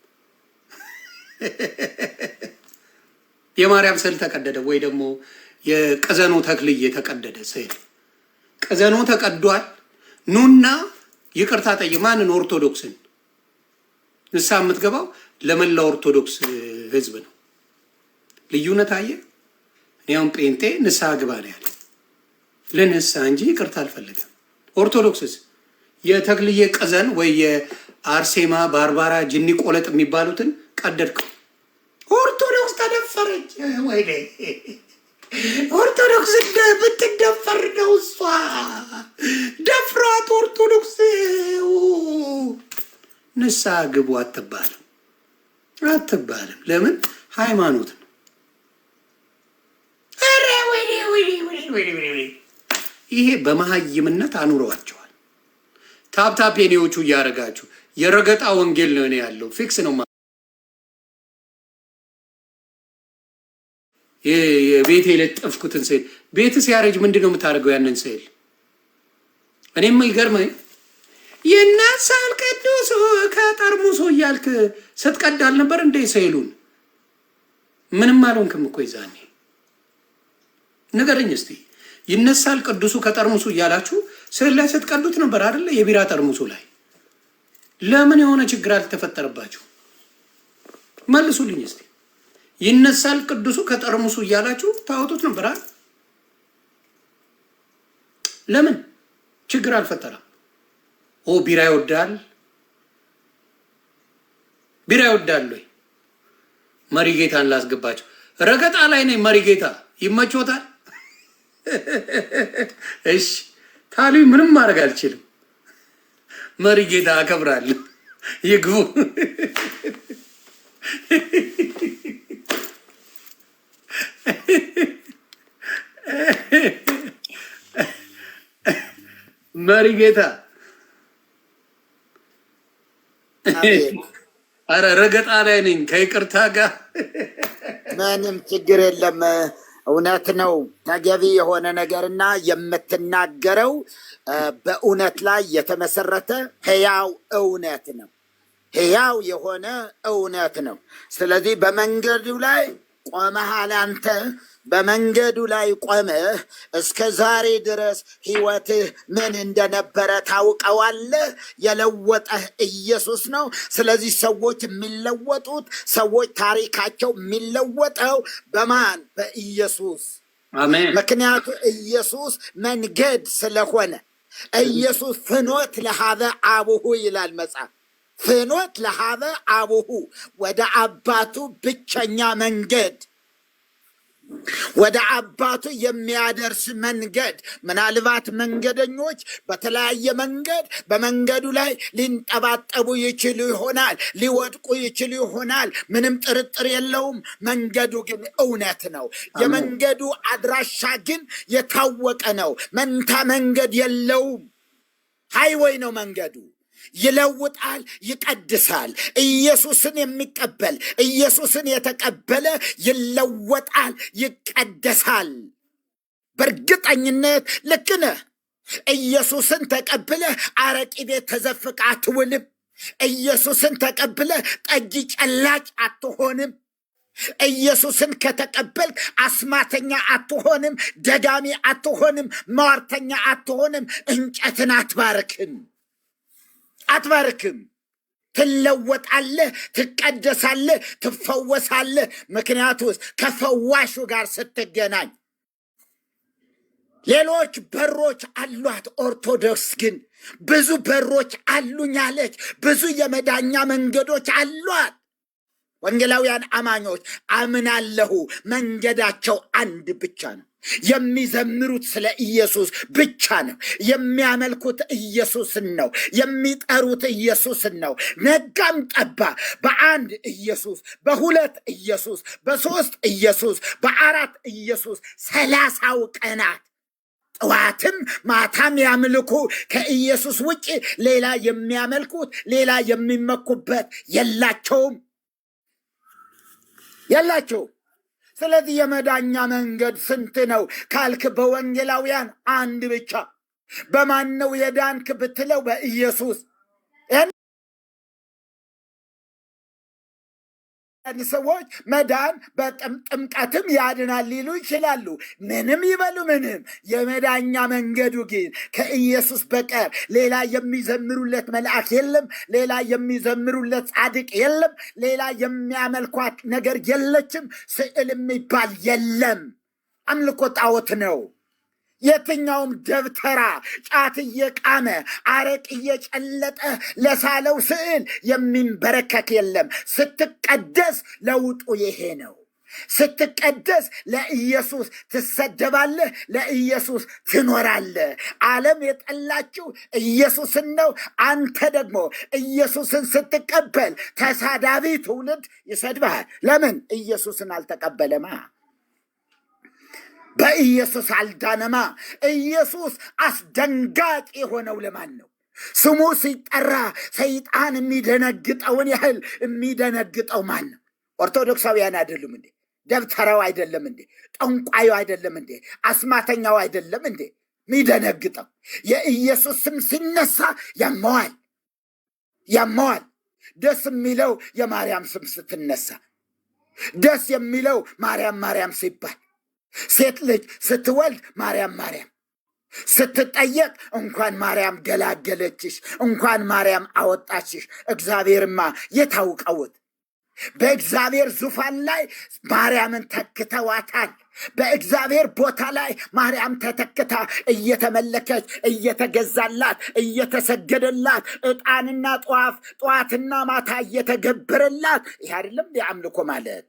የማርያም ስዕል ተቀደደ ወይ ደግሞ የቀዘኖ ተክልዬ የተቀደደ ስዕል ቀዘኖ ተቀዷል፣ ኑና ይቅርታ ጠይቅ። ማንን? ኦርቶዶክስን። ንስሐ የምትገባው ለመላ ኦርቶዶክስ ህዝብ ነው። ልዩነት አየ። እኔም ጴንጤ ንስሐ ግባ ነው ያለ፣ ለንስሐ እንጂ ይቅርታ አልፈልግም። ኦርቶዶክስስ የተክልዬ ቀዘን ወይ የአርሴማ ባርባራ ጅኒ ቆለጥ የሚባሉትን ቀደድከው። ኦርቶዶክስ ተደፈረች ወይ? ኦርቶዶክስ ብትደፈር ነው እሷ ደፍራት። ኦርቶዶክስ ንስሐ ግቡ አትባልም። ለምን? ሃይማኖት ነው። ይሄ በመሀይምነት አኑረዋቸዋል። ታፕታፕ የኔዎቹ እያደረጋችሁ የረገጣ ወንጌል ነው ያለው። ፊክስ ነው። የቤት የለጠፍኩትን ስዕል ቤት ሲያረጅ ምንድን ነው የምታደርገው? ያንን ስዕል እኔም ይገርመኝ ይነሳል ቅዱሱ ከጠርሙሱ እያልክ ስትቀድ አልነበር እንደ ስዕሉን? ምንም አልሆንክም እኮ ይዛኔ። ንገረኝ እስቲ። ይነሳል ቅዱሱ ከጠርሙሱ እያላችሁ ስዕል ላይ ስትቀዱት ነበር አይደለ? የቢራ ጠርሙሱ ላይ ለምን የሆነ ችግር አልተፈጠረባችሁ? መልሱልኝ እስቲ። ይነሳል ቅዱሱ ከጠርሙሱ እያላችሁ ታወጡት ነበር አይደል? ለምን ችግር አልፈጠረም? ኦ ቢራ ይወዳል ወይ? መሪጌታን ላስገባቸው። ረገጣ ላይ ነኝ። መሪጌታ ይመቾታል? እሺ ታሊ ምንም ማድረግ አልችልም። መሪጌታ አከብራለሁ። ይግቡ። መሪጌታ አረ ረገጣ ላይ ነኝ ከይቅርታ ጋር ምንም ችግር የለም። እውነት ነው። ተገቢ የሆነ ነገርና የምትናገረው በእውነት ላይ የተመሰረተ ሕያው እውነት ነው። ሕያው የሆነ እውነት ነው። ስለዚህ በመንገዱ ላይ ቆመሃል። አንተ በመንገዱ ላይ ቆመህ እስከ ዛሬ ድረስ ሕይወትህ ምን እንደነበረ ታውቀዋለህ። የለወጠህ ኢየሱስ ነው። ስለዚህ ሰዎች የሚለወጡት፣ ሰዎች ታሪካቸው የሚለወጠው በማን? በኢየሱስ። አሜን። ምክንያቱ ኢየሱስ መንገድ ስለሆነ። ኢየሱስ ፍኖት ለሃበ አቡሁ ይላል መጽሐፍ። ፍኖት ለሃበ አቡሁ፣ ወደ አባቱ ብቸኛ መንገድ፣ ወደ አባቱ የሚያደርስ መንገድ። ምናልባት መንገደኞች በተለያየ መንገድ በመንገዱ ላይ ሊንጠባጠቡ ይችሉ ይሆናል፣ ሊወድቁ ይችሉ ይሆናል። ምንም ጥርጥር የለውም። መንገዱ ግን እውነት ነው። የመንገዱ አድራሻ ግን የታወቀ ነው። መንታ መንገድ የለውም። ሃይዌይ ነው መንገዱ። ይለውጣል፣ ይቀድሳል። ኢየሱስን የሚቀበል ኢየሱስን የተቀበለ ይለወጣል፣ ይቀደሳል። በእርግጠኝነት ልክ ነህ። ኢየሱስን ተቀብለህ አረቂ ቤት ተዘፍቃ አትውልም። ኢየሱስን ተቀብለህ ጠጅ ጨላጭ አትሆንም። ኢየሱስን ከተቀበልክ አስማተኛ አትሆንም፣ ደጋሚ አትሆንም፣ ሟርተኛ አትሆንም። እንጨትን አትባርክም። ትለወጣለህ፣ ትቀደሳለህ፣ ትፈወሳለህ። ምክንያቱስ ከፈዋሹ ጋር ስትገናኝ። ሌሎች በሮች አሏት። ኦርቶዶክስ ግን ብዙ በሮች አሉኝ አለች። ብዙ የመዳኛ መንገዶች አሏት። ወንጌላውያን አማኞች አምናለሁ፣ መንገዳቸው አንድ ብቻ ነው። የሚዘምሩት ስለ ኢየሱስ ብቻ ነው። የሚያመልኩት ኢየሱስን ነው። የሚጠሩት ኢየሱስን ነው። ነጋም ጠባ በአንድ ኢየሱስ፣ በሁለት ኢየሱስ፣ በሶስት ኢየሱስ፣ በአራት ኢየሱስ 30 ቀናት ጠዋትም ማታም ያምልኩ። ከኢየሱስ ውጭ ሌላ የሚያመልኩት ሌላ የሚመኩበት የላቸውም። ስለዚህ የመዳኛ መንገድ ስንት ነው ካልክ በወንጌላውያን አንድ ብቻ። በማን ነው የዳንክ ብትለው በኢየሱስ። ሰዎች መዳን በጥምቀትም ያድናል ሊሉ ይችላሉ። ምንም ይበሉ ምንም፣ የመዳኛ መንገዱ ግን ከኢየሱስ በቀር ሌላ የሚዘምሩለት መልአክ የለም። ሌላ የሚዘምሩለት ጻድቅ የለም። ሌላ የሚያመልኳት ነገር የለችም። ስዕል የሚባል የለም። አምልኮ ጣዖት ነው። የትኛውም ደብተራ ጫት እየቃመ አረቅ እየጨለጠ ለሳለው ስዕል የሚንበረከክ የለም። ስትቀደስ ለውጡ ይሄ ነው። ስትቀደስ ለኢየሱስ ትሰደባለህ፣ ለኢየሱስ ትኖራለህ። ዓለም የጠላችው ኢየሱስን ነው። አንተ ደግሞ ኢየሱስን ስትቀበል ተሳዳቢ ትውልድ ይሰድብሃል። ለምን? ኢየሱስን አልተቀበለማ። በኢየሱስ አልዳነማ። ኢየሱስ አስደንጋጭ የሆነው ለማን ነው? ስሙ ሲጠራ ሰይጣን የሚደነግጠውን ያህል የሚደነግጠው ማን ነው? ኦርቶዶክሳውያን አይደሉም እንዴ? ደብተራው አይደለም እንዴ? ጠንቋዩ አይደለም እንዴ? አስማተኛው አይደለም እንዴ? የሚደነግጠው የኢየሱስ ስም ሲነሳ ያመዋል። ደስ የሚለው የማርያም ስም ስትነሳ፣ ደስ የሚለው ማርያም ሲባል፣ ሴት ልጅ ስትወልድ ማርያም ስትጠየቅ እንኳን ማርያም ገላገለችሽ፣ እንኳን ማርያም አወጣችሽ። እግዚአብሔርማ የታውቀውት በእግዚአብሔር ዙፋን ላይ ማርያምን ተክተዋታል። በእግዚአብሔር ቦታ ላይ ማርያም ተተክታ እየተመለከች እየተገዛላት እየተሰገደላት ዕጣንና ጧፍ ጠዋትና ማታ እየተገበረላት። ይህ አይደለም አምልኮ ማለት?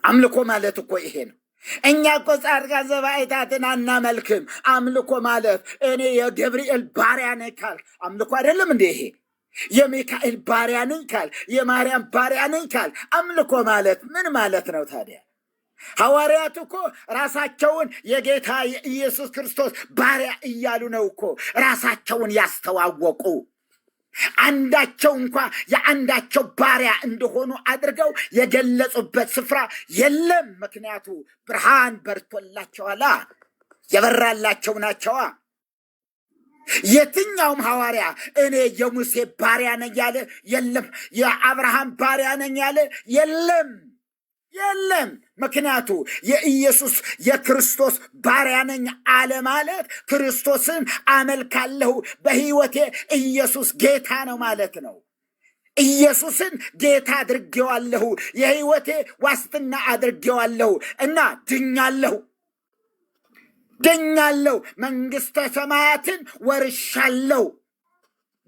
አምልኮ ማለት እኮ ይሄ ነው። እኛ እኮ ጻድቃን ሰማዕታትን አናመልክም። አምልኮ ማለት እኔ የገብርኤል ባሪያ ነኝ ካልክ አምልኮ አይደለም እንዴ? ይሄ የሚካኤል ባሪያ ነኝ ካልክ፣ የማርያም ባሪያ ነኝ ካልክ አምልኮ ማለት ምን ማለት ነው ታዲያ? ሐዋርያት እኮ ራሳቸውን የጌታ የኢየሱስ ክርስቶስ ባሪያ እያሉ ነው እኮ ራሳቸውን ያስተዋወቁ። አንዳቸው እንኳ የአንዳቸው ባሪያ እንደሆኑ አድርገው የገለጹበት ስፍራ የለም። ምክንያቱ ብርሃን በርቶላቸዋላ፣ የበራላቸው ናቸዋ። የትኛውም ሐዋርያ እኔ የሙሴ ባሪያ ነኝ ያለ የለም። የአብርሃም ባሪያ ነኝ ያለ የለም። ምክንያቱ የኢየሱስ የክርስቶስ ባሪያ ነኝ አለ ማለት ክርስቶስን አመልካለሁ፣ በሕይወቴ ኢየሱስ ጌታ ነው ማለት ነው። ኢየሱስን ጌታ አድርጌዋለሁ፣ የሕይወቴ ዋስትና አድርጌዋለሁ እና ድኛለሁ፣ መንግሥተ ሰማያትን ወርሻለሁ።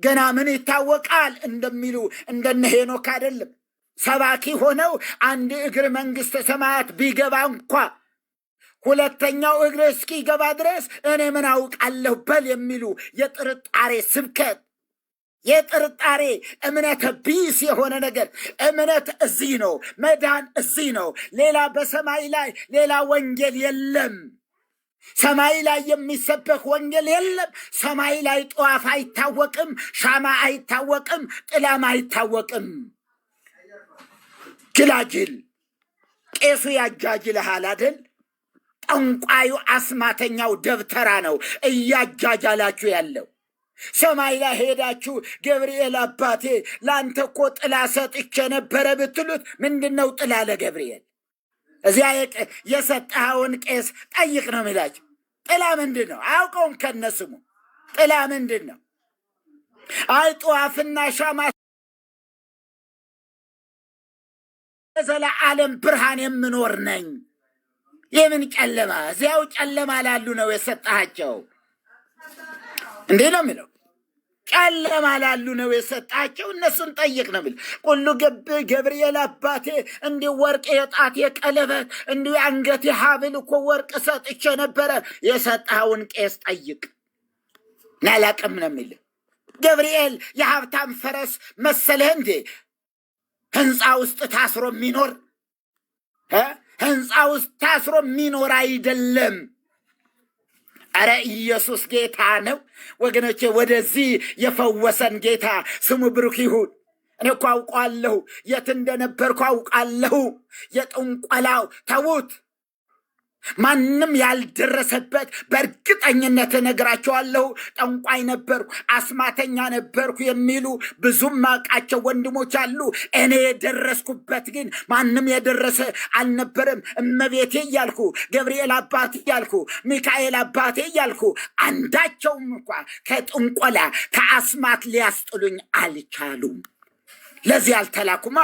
ገና ምን ይታወቃል እንደሚሉ እንደነ ሄኖክ አይደለም። ሰባኪ ሆነው አንድ እግር መንግሥተ ሰማያት ቢገባ እንኳ ሁለተኛው እግር እስኪገባ ድረስ እኔ ምን አውቃለሁ በል የሚሉ የጥርጣሬ ስብከት፣ የጥርጣሬ እምነተ ቢስ የሆነ ነገር። እምነት እዚህ ነው፣ መዳን እዚህ ነው። ሌላ በሰማይ ላይ ሌላ ወንጌል የለም። ሰማይ ላይ የሚሰበክ ወንጌል የለም። ሰማይ ላይ ጧፍ አይታወቅም፣ ሻማ አይታወቅም፣ ጥላም አይታወቅም። ጅላጅል ቄሱ ያጃጅልሃል አይደል? ጠንቋዩ አስማተኛው ደብተራ ነው እያጃጃላችሁ ያለው። ሰማይ ላይ ሄዳችሁ ገብርኤል አባቴ ላንተ እኮ ጥላ ሰጥቼ ነበረ ብትሉት ምንድን ነው ጥላ ለገብርኤል? እዚያ የሰጠኸውን ቄስ ጠይቅ ነው የሚላችሁ። ጥላ ምንድን ነው? አያውቀውም ከነስሙ። ጥላ ምንድን ነው? አይ ጧፍና ሻማ ዘለዓለም ብርሃን የምኖር ነኝ። የምን ጨለማ? እዚያው ጨለማ ላሉ ነው የሰጣቸው። እንዴ ነው የሚለው? ጨለማ ላሉ ነው የሰጣቸው። እነሱን ጠይቅ ነው የሚል። ቁሉ ገብርኤል አባቴ እንዲህ ወርቅ የጣት የቀለበት እንዲህ አንገት ሀብል እኮ ወርቅ ሰጥቼ ነበረ። የሰጣውን ቄስ ጠይቅ። ናላቅም ነው የሚል። ገብርኤል የሀብታም ፈረስ መሰለህ እንዴ? ህንፃ ውስጥ ታስሮ የሚኖር ህንፃ ውስጥ ታስሮ የሚኖር አይደለም። አረ ኢየሱስ ጌታ ነው ወገኖቼ። ወደዚህ የፈወሰን ጌታ ስሙ ብሩክ ይሁን። እኔ እኮ አውቃለሁ፣ የት እንደነበርኩ አውቃለሁ። የጥንቆላው ተዉት፣ ማንም ያልደረሰበት በእርግጠኝነት እነግራቸዋለሁ። ጠንቋይ ነበርኩ፣ አስማተኛ ነበርኩ የሚሉ ብዙም ማቃቸው ወንድሞች አሉ። እኔ የደረስኩበት ግን ማንም የደረሰ አልነበረም። እመቤቴ እያልኩ ገብርኤል አባቴ እያልኩ ሚካኤል አባቴ እያልኩ አንዳቸውም እንኳ ከጥንቆላ ከአስማት ሊያስጥሉኝ አልቻሉም። ለዚህ አልተላኩማ።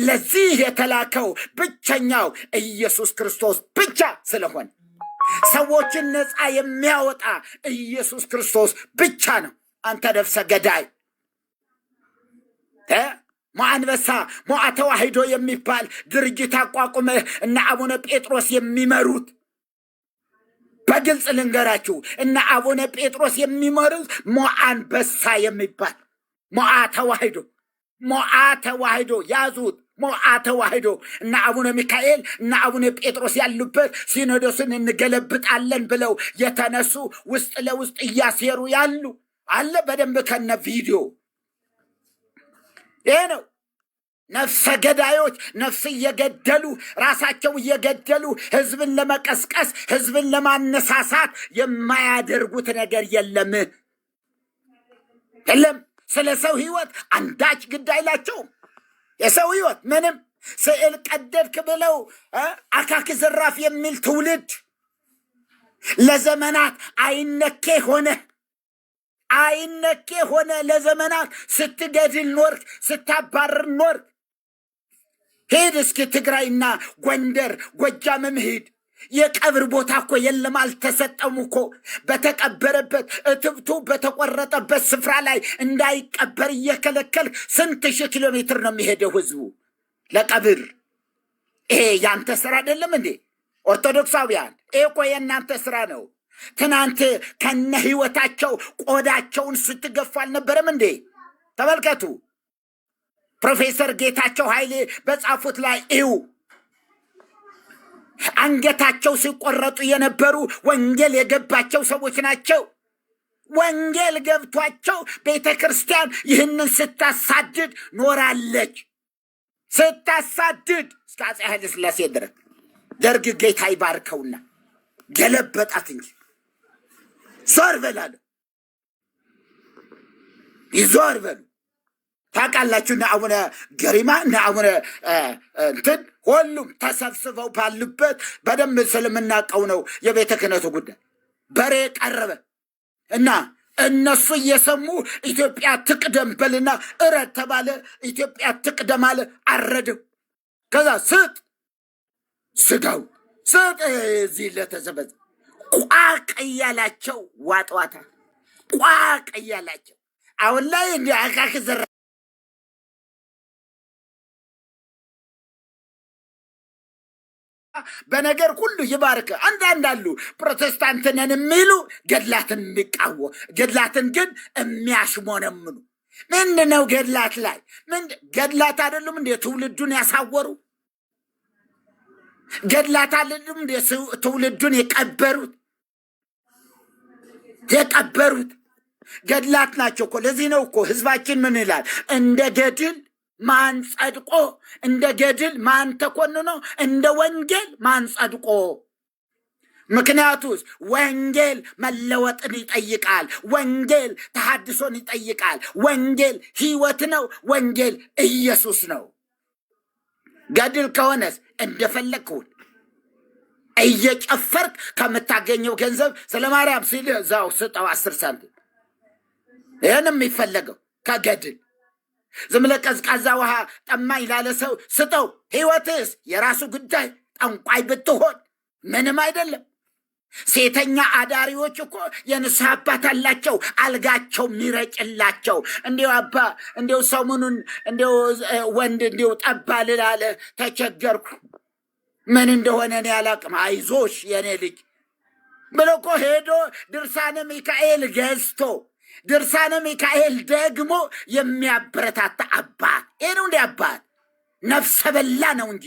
ለዚህ የተላከው ብቸኛው ኢየሱስ ክርስቶስ ብቻ ስለሆነ ሰዎችን ነፃ የሚያወጣ ኢየሱስ ክርስቶስ ብቻ ነው። አንተ ነፍሰ ገዳይ ሞአንበሳ ሞአ ተዋሕዶ የሚባል ድርጅት አቋቁመህ እና አቡነ ጴጥሮስ የሚመሩት በግልጽ ልንገራችሁ፣ እና አቡነ ጴጥሮስ የሚመሩት ሞአንበሳ የሚባል ሞአ ተዋሕዶ ያዙት። ሞአ ተዋሕዶ እና አቡነ ሚካኤል እና አቡነ ጴጥሮስ ያሉበት ሲኖዶስን እንገለብጣለን ብለው የተነሱ ውስጥ ለውስጥ እያሴሩ ያሉ አለ። በደንብ ከነ ቪዲዮ ይሄ ነው። ነፍሰ ገዳዮች ነፍስ እየገደሉ ራሳቸው እየገደሉ ህዝብን ለመቀስቀስ ህዝብን ለማነሳሳት የማያደርጉት ነገር የለም። ስለ ሰው ህይወት አንዳች ግድ አይላቸውም። የሰው ህይወት ምንም ስዕል ቀደድክ ብለው አካክ ዘራፍ የሚል ትውልድ ለዘመናት አይነኬ ሆነ ለዘመናት ስትገድል ኖርክ፣ ስታባርር ኖርክ። ሄድ እስኪ ትግራይና ጎንደር ጎጃምም ሂድ። የቀብር ቦታ እኮ የለም፣ አልተሰጠም እኮ። በተቀበረበት እትብቱ በተቆረጠበት ስፍራ ላይ እንዳይቀበር እየከለከል ስንት ሺህ ኪሎ ሜትር ነው የሚሄደው ህዝቡ ለቀብር። ይሄ ያንተ ስራ አይደለም እንዴ ኦርቶዶክሳውያን? ይሄ እኮ የእናንተ ስራ ነው። ትናንት ከነ ህይወታቸው ቆዳቸውን ስትገፉ አልነበረም እንዴ? ተመልከቱ። ፕሮፌሰር ጌታቸው ኃይሌ በጻፉት ላይ እዩ። አንገታቸው ሲቆረጡ የነበሩ ወንጌል የገባቸው ሰዎች ናቸው። ወንጌል ገብቷቸው ቤተ ክርስቲያን ይህንን ስታሳድድ ኖራለች። ስታሳድድ እስከ አፄ ኃይለ ሥላሴ ድረስ ደርግ ጌታ ይባርከውና ገለበጣት እንጂ ዞር በላለ ይዞር በሉ። ታውቃላችሁ እነ አቡነ ገሪማ እነ አቡነ እንትን ሁሉም ተሰብስበው ባሉበት በደንብ ስለምናውቀው ነው የቤተ ክህነቱ ጉዳይ። በሬ ቀረበ እና እነሱ እየሰሙ ኢትዮጵያ ትቅደም በልና እረድ ተባለ። ኢትዮጵያ ትቅደም አለ፣ አረደው። ከዛ ስጥ ስጋው ስጥ እዚህ ለተዘበዘ ቋቅ እያላቸው ዋጥዋታ ቋቅ እያላቸው አሁን ላይ እንዲህ አካክ ዘራ በነገር ሁሉ ይባርክ። አንዳንድ አሉ ፕሮቴስታንትንን የሚሉ ገድላትን የሚቃወ ገድላትን ግን የሚያሽሞነምኑ ምንድን ነው ገድላት ላይ ገድላት አይደሉም እንደ ትውልዱን ያሳወሩ ገድላት አይደሉም እንደ ትውልዱን የቀበሩት ገድላት ናቸው እኮ። ለዚህ ነው እኮ ህዝባችን ምን ይላል? እንደ ገድል ማን ጸድቆ፣ እንደ ገድል ማን ተኮንኖ፣ እንደ ወንጌል ማን ጸድቆ። ምክንያቱስ ወንጌል መለወጥን ይጠይቃል። ወንጌል ተሐድሶን ይጠይቃል። ወንጌል ህይወት ነው። ወንጌል ኢየሱስ ነው። ገድል ከሆነስ እንደፈለግኩን እየጨፈርክ ከምታገኘው ገንዘብ ስለ ማርያም ሲል እዛው ስጠው 10 ሳንቲም። ይህን የሚፈለገው ከገድል ዝም ብለህ ቀዝቃዛ ውሃ ጠማኝ ላለ ሰው ስጠው። ህይወትስ የራሱ ጉዳይ። ጠንቋይ ብትሆን ምንም አይደለም። ሴተኛ አዳሪዎች እኮ የንስሐ አባት አላቸው፣ አልጋቸው ሚረጭላቸው። እንዲው አባ እንዲው ሰሙኑን እንዲው ወንድ እንዲው ጠባ ልላለ ተቸገርኩ፣ ምን እንደሆነ እኔ አላቅም፣ አይዞሽ የኔ ልጅ ብሎ እኮ ሄዶ ድርሳነ ሚካኤል ገዝቶ ድርሳነ ሚካኤል ደግሞ የሚያበረታታ አባት። ይህ ነው እንዲ አባት ነፍሰ በላ ነው እንጂ።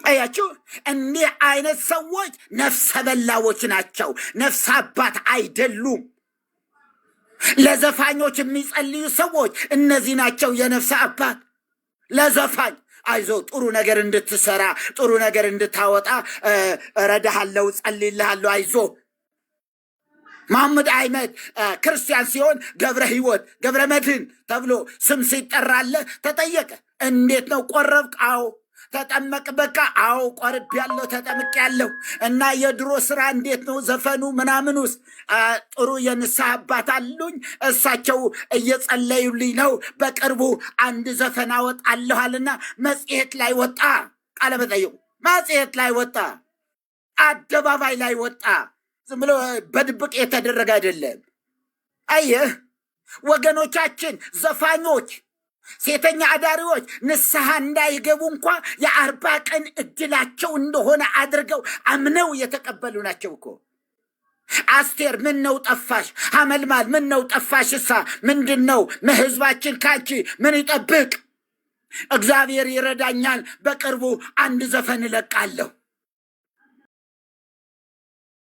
አያችሁ፣ እንዲህ አይነት ሰዎች ነፍሰ በላዎች ናቸው፣ ነፍስ አባት አይደሉም። ለዘፋኞች የሚጸልዩ ሰዎች እነዚህ ናቸው የነፍስ አባት። ለዘፋኝ አይዞ ጥሩ ነገር እንድትሰራ ጥሩ ነገር እንድታወጣ እረዳሃለሁ፣ ጸልይልሃለሁ፣ አይዞ። መሐመድ አህመድ ክርስቲያን ሲሆን ገብረ ሕይወት ገብረ መድህን ተብሎ ስም ሲጠራለ ተጠየቀ። እንዴት ነው ቆረብክ? አዎ። ተጠመቅ? በቃ አዎ ቆርብ ያለው ተጠምቅ ያለው። እና የድሮ ስራ እንዴት ነው ዘፈኑ ምናምን ውስጥ ጥሩ የንስሐ አባት አሉኝ፣ እሳቸው እየጸለዩልኝ ነው። በቅርቡ አንድ ዘፈን አወጣለኋልና መጽሔት ላይ ወጣ። ቃለ መጠይቁ መጽሔት ላይ ወጣ፣ አደባባይ ላይ ወጣ። ዝም ብሎ በድብቅ የተደረገ አይደለም። አየህ ወገኖቻችን፣ ዘፋኞች፣ ሴተኛ አዳሪዎች ንስሐ እንዳይገቡ እንኳ የ40 ቀን እድላቸው እንደሆነ አድርገው አምነው የተቀበሉ ናቸው እኮ። አስቴር ምን ነው ጠፋሽ? ሐመልማል ምን ነው ጠፋሽ? እሳ ምንድን ነው ህዝባችን ካንቺ ምን ይጠብቅ? እግዚአብሔር ይረዳኛል፣ በቅርቡ አንድ ዘፈን እለቃለሁ።